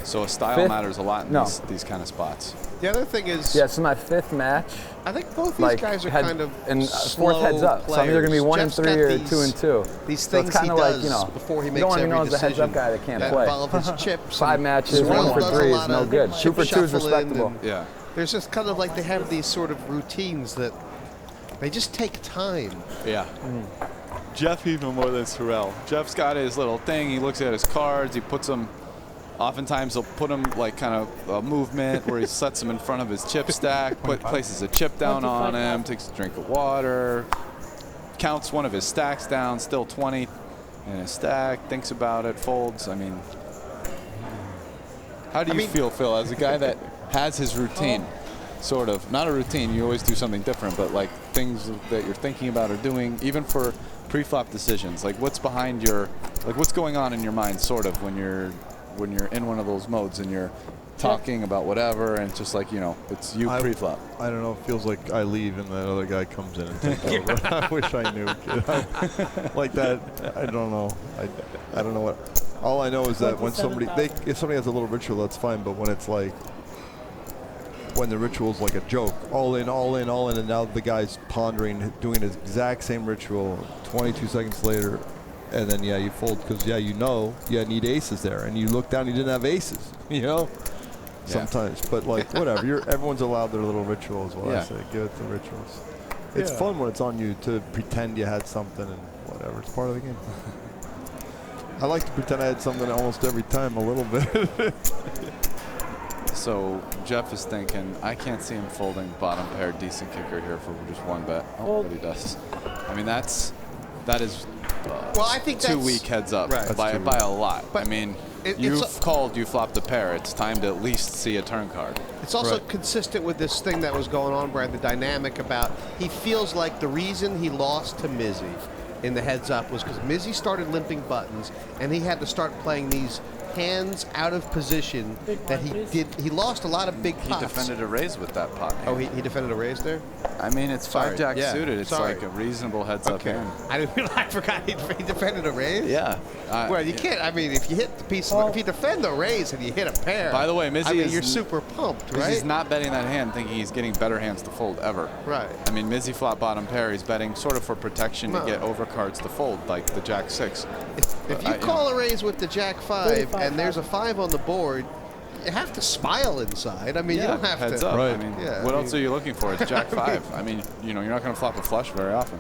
So a style fifth- matters a lot in no. these kind of spots. The other thing is, Yeah, this is my 5th match. I think both these Like, guys are head- kind of and slow 4th heads up. So I'm either gonna be 1 and Jeff's 3 got or these- 2 and 2. These So things it's kind he of like, does you know, before he you makes don't want to every be known as the heads decision up guy that can't that play. involve his chips. 5 and matches, Sorel 1 for does a 3 is lot no of good. 2 for 2 is shuffling respectable. and Yeah. There's just kind of like they have these sort of routines that they just take time. Yeah. Jeff even more than Sorel. Jeff's got his little thing. He looks at his cards. He puts them. Oftentimes he'll put them like kind of a movement where he sets them in front of his chip stack, places a chip down on him, takes a drink of water, counts one of his stacks down, still 20 in his stack, thinks about it, folds. I mean, how do you feel, Phil, as a guy that has his routine? Sort of. Not a routine. You always do something different, but like things that you're thinking about or doing, even for pre-flop decisions. Like what's behind your, like what's going on in your mind, sort of, when you're in one of those modes and you're talking about whatever, and it's just like, you know, it's you pre-flop. I don't know. It feels like I leave and that other guy comes in and takes over. I wish I knew. Like that. I don't know. I don't know what. All I know is that when somebody if somebody has a little ritual, that's fine. But when it's like when the ritual's like a joke, all in, all in, all in, and now the guy's pondering, doing his exact same ritual 22 seconds later. And then, yeah, you fold because, yeah, you need aces there. And you look down, you didn't have aces, you know? Yeah. Sometimes. But, like, whatever. Everyone's allowed their little rituals, what I say. Give it the rituals. It's fun when it's on you to pretend you had something and whatever. It's part of the game. I like to pretend I had something almost every time a little bit. So Jeff is thinking, I can't see him folding bottom pair decent kicker here for just 1 bet. Oh, but he does. I mean, that is well, I think 2 weak heads up by a lot. But I mean, you've called, you flopped the pair. It's time to at least see a turn card. It's also consistent with this thing that was going on, Brad, the dynamic about he feels like the reason he lost to Mizzi in the heads up was because Mizzi started limping buttons and he had to start playing these hands out of position that he lost a lot of big pots. He defended a raise with that pot hand. Oh, he defended a raise there? I mean, it's 5-jack suited. It's like a reasonable heads-up hand. I forgot he defended a raise? Yeah. Well, you can't. I mean, if you hit the piece, if you defend the raise and you hit a pair. By the way, Mizzi you're super pumped, right? He's not betting that hand thinking he's getting better hands to fold ever. Right. I mean, Mizzi flop bottom pair. He's betting sort of for protection to get overcards to fold, like the Jack 6. If you call a raise with the Jack 5 and there's a 5 on the board, you have to smile inside. I mean, you don't have heads to. Up. Right. I mean, what else are you looking for? It's Jack 5. I mean, you know, you're not going to flop a flush very often.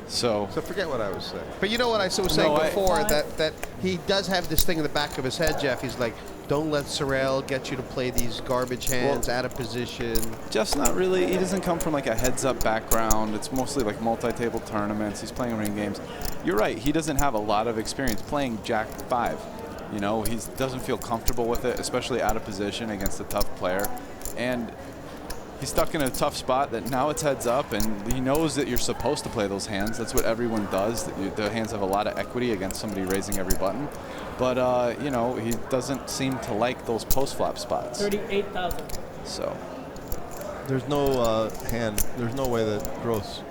So forget what I was saying. But you know what I was saying before, that he does have this thing in the back of his head, Jeff. He's like, don't let Sorel get you to play these garbage hands out of position. Jeff's not really, he doesn't come from like a heads-up background. It's mostly like multi-table tournaments. He's playing ring games. You're right, he doesn't have a lot of experience playing Jack 5. You know, he doesn't feel comfortable with it, especially out of position against a tough player. And he's stuck in a tough spot that now it's heads up, and he knows that you're supposed to play those hands. That's what everyone does. The hands have a lot of equity against somebody raising every button. But, you know, he doesn't seem to like those post-flop spots. 38,000. So. There's no hand. There's no way that Gross.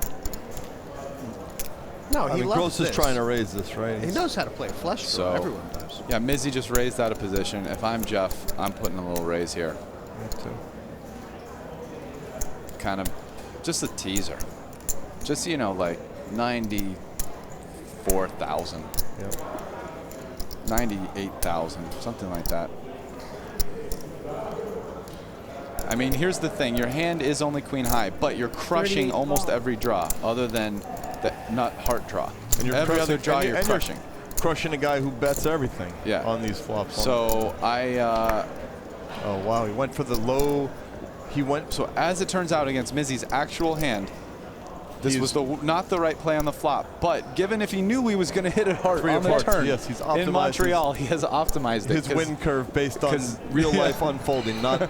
No, I mean, Gross is trying to raise this, right? He knows how to play a flush draw. So, everyone does. Yeah, Mizzi just raised out of position. If I'm Jeff, I'm putting a little raise here. Me too. Kind of just a teaser. Just, you know, like 94,000. Yep. 98,000, something like that. I mean, here's the thing. Your hand is only queen high, but you're crushing almost every draw other than the nut heart draw. And you're every other draw and you're crushing. Crushing a guy who bets everything on these flops. So oh, wow. He went for the low. So as it turns out against Mizzi's actual hand, this was not the right play on the flop. But given if he knew he was going to hit it hard on the turn, yes, he's optimized in Montreal, he has optimized his win curve based on real life unfolding, not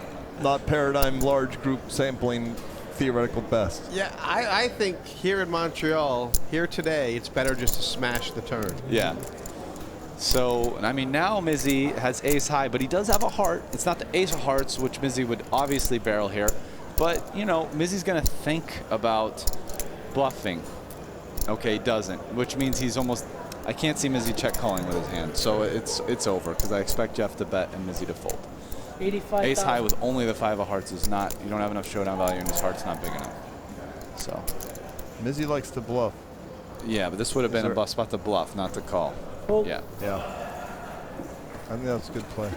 paradigm large group sampling theoretical best. Yeah, I think here in Montreal, here today, it's better just to smash the turn. Yeah. So, I mean, now Mizzi has ace high, but he does have a heart. It's not the ace of hearts, which Mizzi would obviously barrel here. But, you know, Mizzi's going to think about bluffing. Okay, doesn't, which means he's almost, I can't see Mizzi check calling with his hand. So it's over because I expect Jeff to bet and Mizzi to fold. 85. Ace high with only the 5 of hearts is not, you don't have enough showdown value and his heart's not big enough. So. Mizzi likes to bluff. Yeah, but this would have been a spot to bluff, not to call. Fold. Yeah. Yeah. I think that's a good play.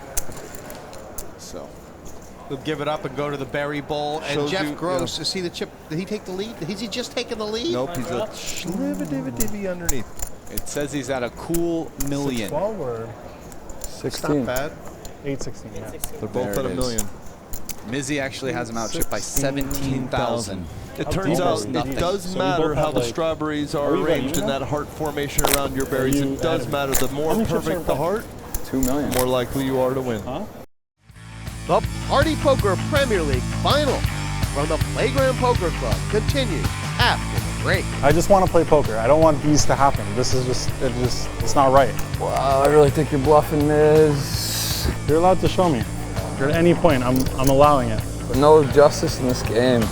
So. He'll give it up and go to the berry bowl. And Shows Jeff you, Gross, is he the chip? Did he take the lead? Is he just taking the lead? Nope, he's a slivy underneath. It says he's at a cool million. 12 or 16. Not bad. 816. Yeah. They're both at a million. Mizzi actually has him out chipped by 17,000. It turns out it does matter how the strawberries are arranged in that heart formation around your berries. It does matter. The more perfect the heart, 2 million. the more likely you are to win. The Party Poker Premier League Final from the Playground Poker Club continues after the break. I just want to play poker. I don't want these to happen. This is it's not right. Wow, I really think you're bluffing this. You're allowed to show me. At any point, I'm allowing it. But no justice in this game.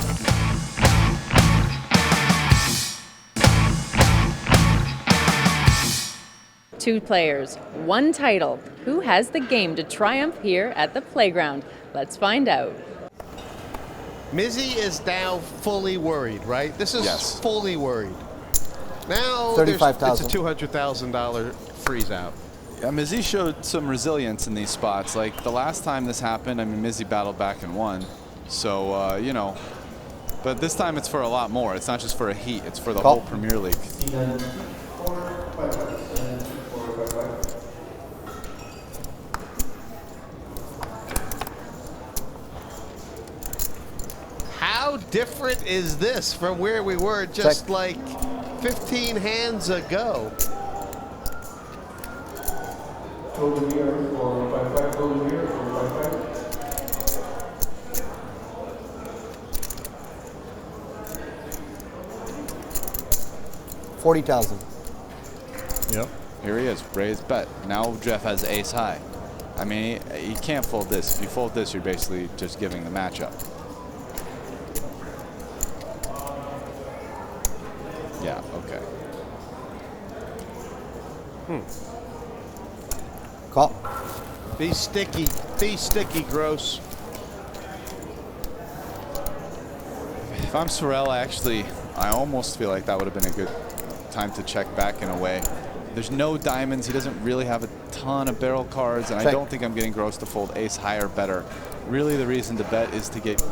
Two players, one title. Who has the game to triumph here at the Playground? Let's find out. Mizzi is now fully worried, right? This is fully worried. Now it's a $200,000 freeze out. Yeah, Mizzi showed some resilience in these spots. Like the last time this happened, I mean, Mizzi battled back and won. So, you know, but this time it's for a lot more. It's not just for a heat, it's for the whole Premier League. How different is this from where we were just like 15 hands ago? $40,000. Yep. Here he is, raised bet. Now Jeff has ace high. I mean, he can't fold this. If you fold this, you're basically just giving the matchup. Yeah, okay. Call. Be sticky. Be sticky, Gross. If I'm Sorel, I almost feel like that would have been a good time to check back in a way. There's no diamonds. He doesn't really have a ton of barrel cards, and I don't think I'm getting Gross to fold ace high or better. Really, the reason to bet is to get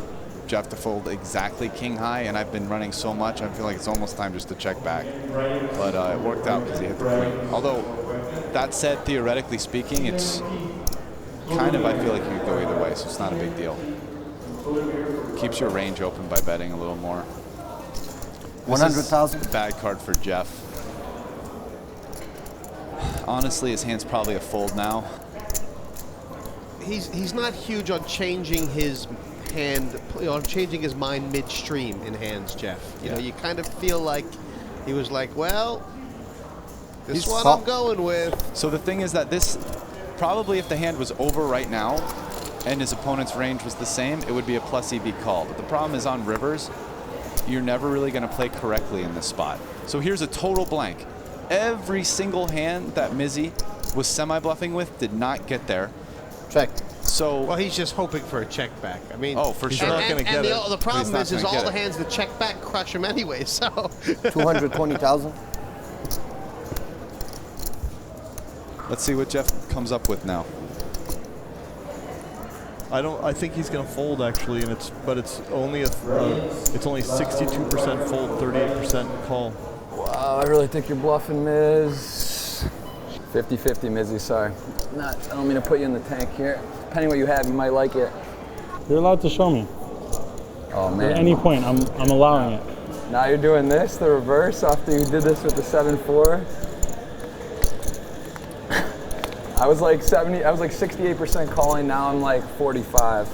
Jeff to fold exactly king high, and I've been running so much, I feel like it's almost time just to check back. But it worked out because he hit the queen. Although, that said, theoretically speaking, it's kind of, I feel like you could go either way, so it's not a big deal. Keeps your range open by betting a little more. 100,000. Bad card for Jeff. Honestly, his hand's probably a fold now. He's not huge on changing his hand, on changing his mind midstream in hands, Jeff. You know, you kind of feel like he was like, well, this is what I'm going with. So the thing is that this, probably if the hand was over right now and his opponent's range was the same, it would be a plus EV call. But the problem is on rivers, you're never really going to play correctly in this spot. So here's a total blank. Every single hand that Mizzi was semi-bluffing with did not get there. Check. So well, he's just hoping for a check back. I mean, oh, for sure. And, Not going to get it. The problem is all the hands that check back crush him anyway. So 220,000. Let's see what Jeff comes up with now. I think he's going to fold actually, and it's only 62% fold, 38% call. Wow, I really think you're bluffing, Miz. 50-50, Mizzy, sorry. I don't mean to put you in the tank here. Depending what you have, you might like it. You're allowed to show me. Oh man. At any point, I'm allowing it. Now you're doing this, the reverse, after you did this with the 7-4. I was like 68% calling, now I'm like 45.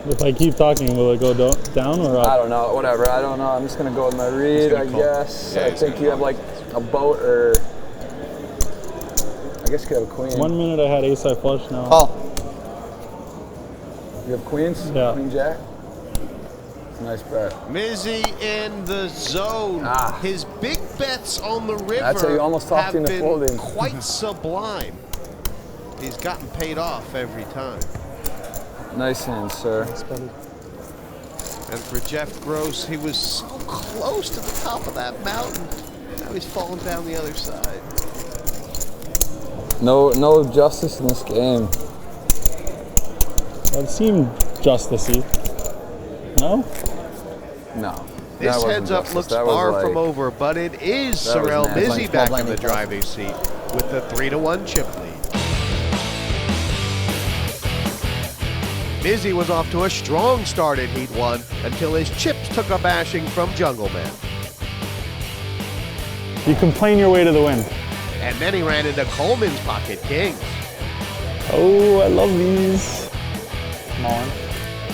If I keep talking, will it go down or up? I don't know, whatever, I don't know. I'm just gonna go with my read, I guess. Yeah, I think you have like a boat or, I guess you could have a queen. 1 minute I had ace-high flush now. Call. You have queens? Yeah. Queen jack? It's a nice bet. Mizzy in the zone. His big bets on the river That's how you almost talked have into been folding. quite sublime. He's gotten paid off every time. Nice hand, sir. And for Jeff Gross, he was so close to the top of that mountain. Now he's falling down the other side. No justice in this game. That seemed justicey. No? No. This heads up looks far from over, but it is Sorel Mizzi back in the driving seat with the 3-1 chip lead. Mizzi was off to a strong start in Heat 1 until his chips took a bashing from Jungleman. You can plane your way to the win. And then he ran into Coleman's pocket kings. Oh, I love these. Come on.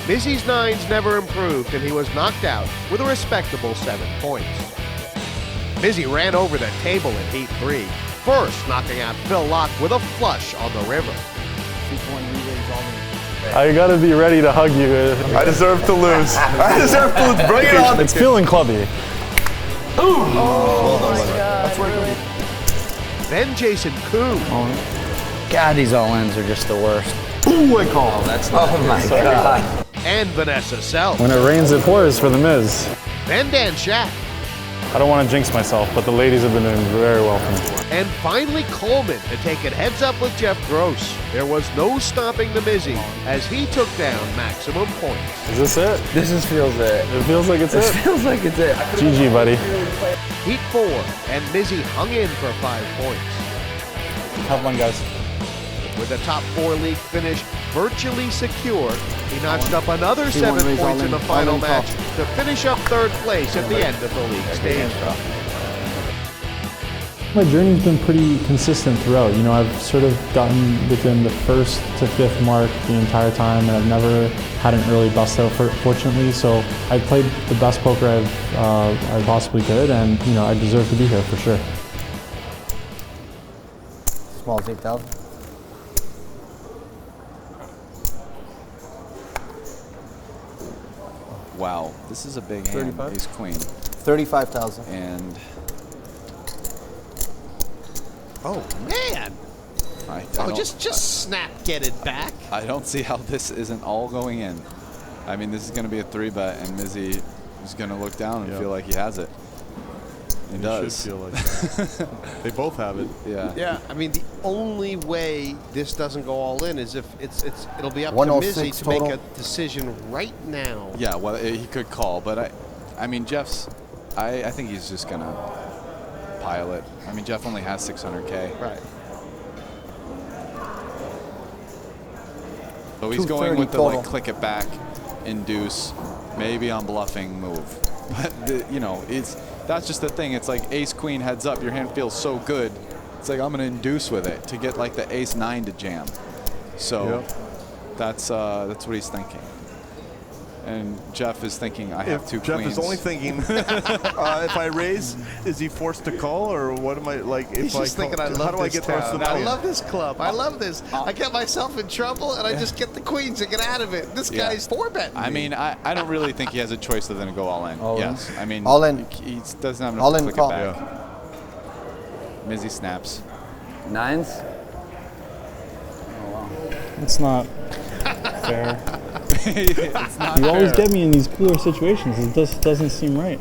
Mizzi's nines never improved, and he was knocked out with a respectable 7 points. Mizzi ran over the table in Heat 3, first knocking out Phil Laak with a flush on the river. I gotta be ready to hug you. I deserve to lose. I deserve to lose. Bring it on. It's feeling clubby. Ooh! Oh my God, really? Then Jason Koon. God, these all-ins are just the worst. Ooh, I call. Oh, that's not my God. And Vanessa Self. When it rains, it pours for the Miz. Then Dan Shack. I don't want to jinx myself, but the ladies have been doing very well for me. And finally Coleman to take it heads up with Jeff Gross. There was no stopping the Mizzi as he took down maximum points. Is this it? This feels it. It feels like it's it? This feels like it's it. GG, buddy. Heat 4, and Mizzi hung in for 5 points. Have fun, guys. With a top 4 league finish virtually secure, he notched up another 7 points in the final match to finish up 3rd place at the end of the league stage. My journey's been pretty consistent throughout. You know, I've sort of gotten within the 1st to 5th mark the entire time, and I've never had an early bust out, fortunately. So I played the best poker I possibly could, and you know, I deserve to be here for sure. Small 8,000. Wow, this is a big hand. 35? Ace queen. 35,000. And oh man! Just snap, get it back. I don't see how this isn't all going in. I mean, this is going to be a 3-bet, and Mizzi is going to look down and feel like he has it. He does. Should feel like that. They both have it. Yeah. Yeah. I mean, the only way this doesn't go all in is if it'll be up to Mizzi to make a decision right now. Yeah. Well, he could call, but I mean, Jeff's. I think he's just gonna pile it. I mean, Jeff only has 600K. Right. So he's going with the like click it back, induce, maybe on bluffing move. But you know, that's just the thing. It's like ace queen heads up. Your hand feels so good. It's like I'm gonna induce with it to get like the ace 9 to jam. So that's what he's thinking. And Jeff is thinking, I have 2 Jeff queens. is only thinking, if I raise, is he forced to call, or what am I like? He's If just I thinking, call, I love how do I this get the rest of town. the I money? love this club. I love this. I get myself in trouble, and I just get the queens and get out of it. This guy's 4-betting. I mean, I don't really think he has a choice other than to go all in. All yes. in. I mean, All in. He doesn't have enough All to in click call. it back. Yeah. Mizzi snaps. 9s? Oh, wow. It's not fair. It's not You fair. always get me in these cooler situations. It just doesn't seem right.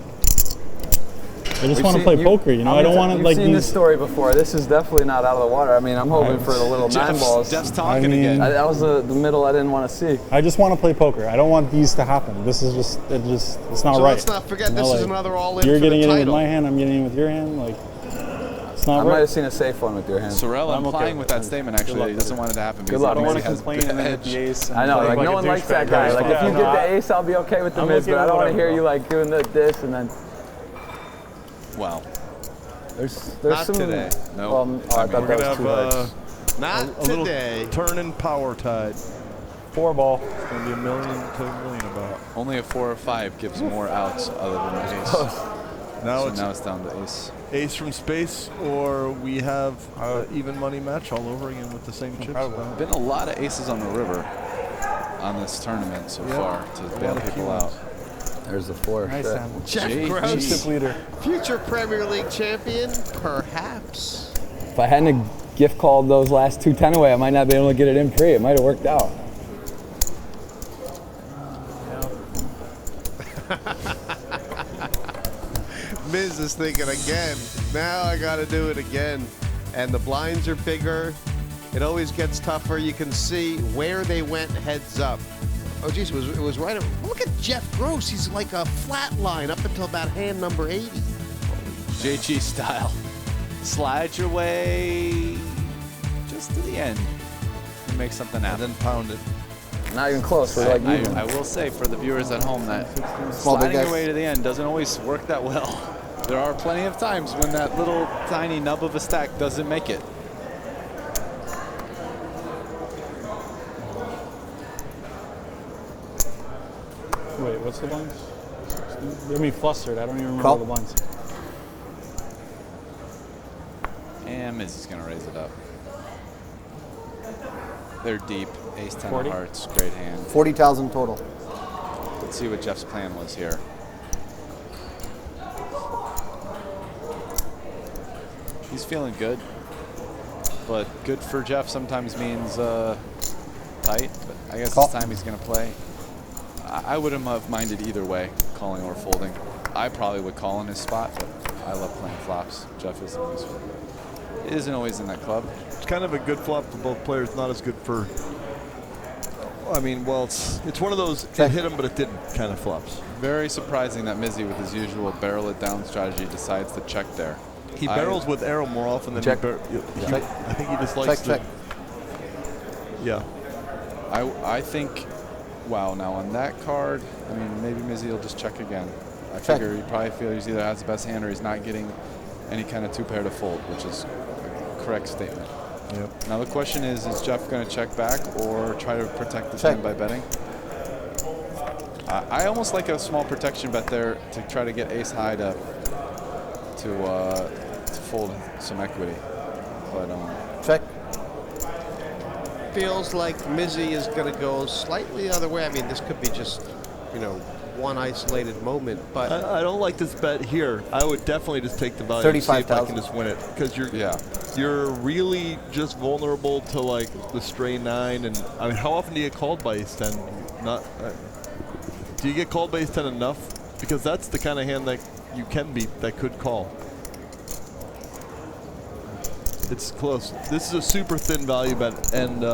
I just want to play poker, you know. I don't want to like. You've seen this story before. This is definitely not out of the water. I mean, I'm hoping for the little 9 balls. Jeff's talking again. That was the middle I didn't want to see. I just want to play poker. I don't want these to happen. This is it's not So right. let's not forget, You know, this is like, another all-in You're for the getting it in with title. my hand. I'm getting it with your hand. Like, it's not I right. might have seen a safe one with your hand. Sorel I'm implying okay with that statement actually that he doesn't want it to happen. Good luck. I don't want to He has complain the and then hit edge. the ace. And I know, play like a no one likes that douchebag. guy. Like if you Yeah, get no, the ace, I'll be okay with the I'm miss, okay but I with don't want to whatever, hear you bro. like doing this and then. Wow. There's Not some. today. No. Well, I thought We're that gonna was too have hard. Not a little today. turn in power tide. 4 ball. It's gonna be $1 million to $1 million about. Only a 4 or 5 gives more outs other than the ace. Now Now it's down to ace. Ace from space, or we have even money match all over again with the same chips. Been a lot of aces on the river on this tournament so far to bail people out. There's the 4. Nice handle. Jeff Gee, Gross, Chip leader. future Premier League champion, perhaps. If I hadn't gift called those last 2 10 away, I might not be able to get it in pre. It might have worked out. Miz is thinking again. Now I got to do it again. And the blinds are bigger. It always gets tougher. You can see where they went heads up. Oh, geez, it was right. Look at Jeff Gross. He's like a flat line up until about hand number 80. JG style. Slide your way just to the end and make something happen. And then pound it. Not even close. We're like even. I will say for the viewers at home that Small big sliding your guys. way to the end doesn't always work that well. There are plenty of times when that little tiny nub of a stack doesn't make it. Wait, what's the blinds? Get me flustered. I don't even remember Call. the blinds. And Miz is going to raise it up. They're deep. Ace 10 of 40? hearts. Great hand. 40,000 total. Let's see what Jeff's plan was here. He's feeling good. But good for Jeff sometimes means tight. But I guess Call. this time he's going to play. I wouldn't have minded either way, calling or folding. I probably would call in his spot, but I love playing flops. Jeff isn't always in that club. It's kind of a good flop for both players, not as good for. I mean, well, it's one of those it hit him, but it didn't kind of flops. Very surprising that Mizzi, with his usual barrel it down strategy, decides to check there. He barrels with arrow more often than Check. I think he just likes Check. Yeah. I think, wow, now on that card, I mean, maybe Mizzi will just check again. I figure he probably feels he either has the best hand or he's not getting any kind of 2-pair to fold, which is a correct statement. Yep. Now the question is Jeff going to check back or try to protect his Check. hand by betting? I almost like a small protection bet there to try to get ace high to fold some equity. But Check. Feels like Mizzi is going to go slightly the other way. I mean, this could be just, you know, one isolated moment, but I don't like this bet here. I would definitely just take the value and see if I 35,000. can just win it, because you're really just vulnerable to like the stray 9. And I mean, how often do you get called by ace 10? Not. Do you get called by ace 10 enough? Because that's the kind of hand that you can beat that could call. It's close. This is a super thin value bet, and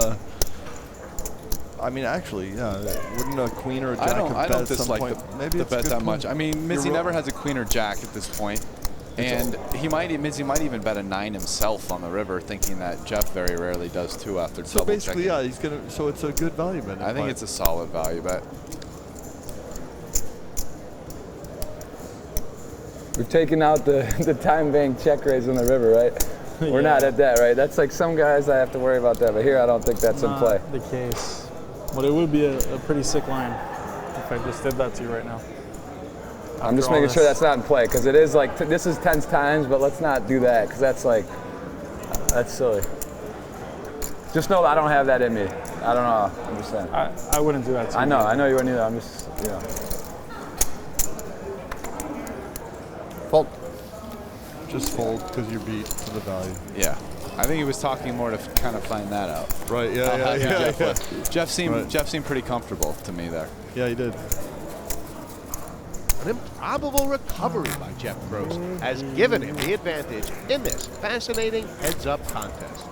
I mean, actually, yeah, wouldn't a queen or a jack have bet I don't at some dislike point? Maybe the it's a bet good that point. much. I mean, Mizzi You're never has a queen or jack at this point. And Mizzi might even bet a 9 himself on the river, thinking that Jeff very rarely does too after So double basically, checking. yeah, he's gonna. So it's a good value bet. I think it's a solid value bet. We've taken out the time bank check raise on the river, right? We're not at that, right? That's like some guys I have to worry about that, but here I don't think that's in play. The case, but it would be a pretty sick line if I just did that to you right now. I'm just making sure that's not in play, because it is like, this is 10 times, but let's not do that, because that's like, that's silly. Just know I don't have that in me. I don't know, I'm just saying. I wouldn't do that to you. I know you wouldn't either, I'm just, you know. Fold. Just fold because you're beat to the value. Yeah. I think he was talking more to kind of find that out. Right, yeah. Jeff seemed pretty comfortable to me there. Yeah, he did. probable recovery by Jeff Gross has given him the advantage in this fascinating heads-up contest.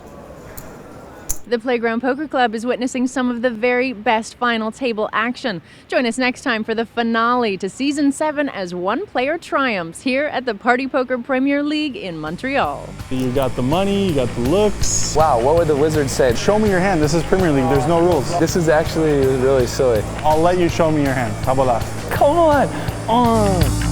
The Playground Poker Club is witnessing some of the very best final table action. Join us next time for the finale to Season 7 as one player triumphs here at the Party Poker Premier League in Montreal. You got the money, you got the looks. Wow, what would the wizard say? Show me your hand. This is Premier League. There's no rules. This is actually really silly. I'll let you show me your hand. How about that? Come on.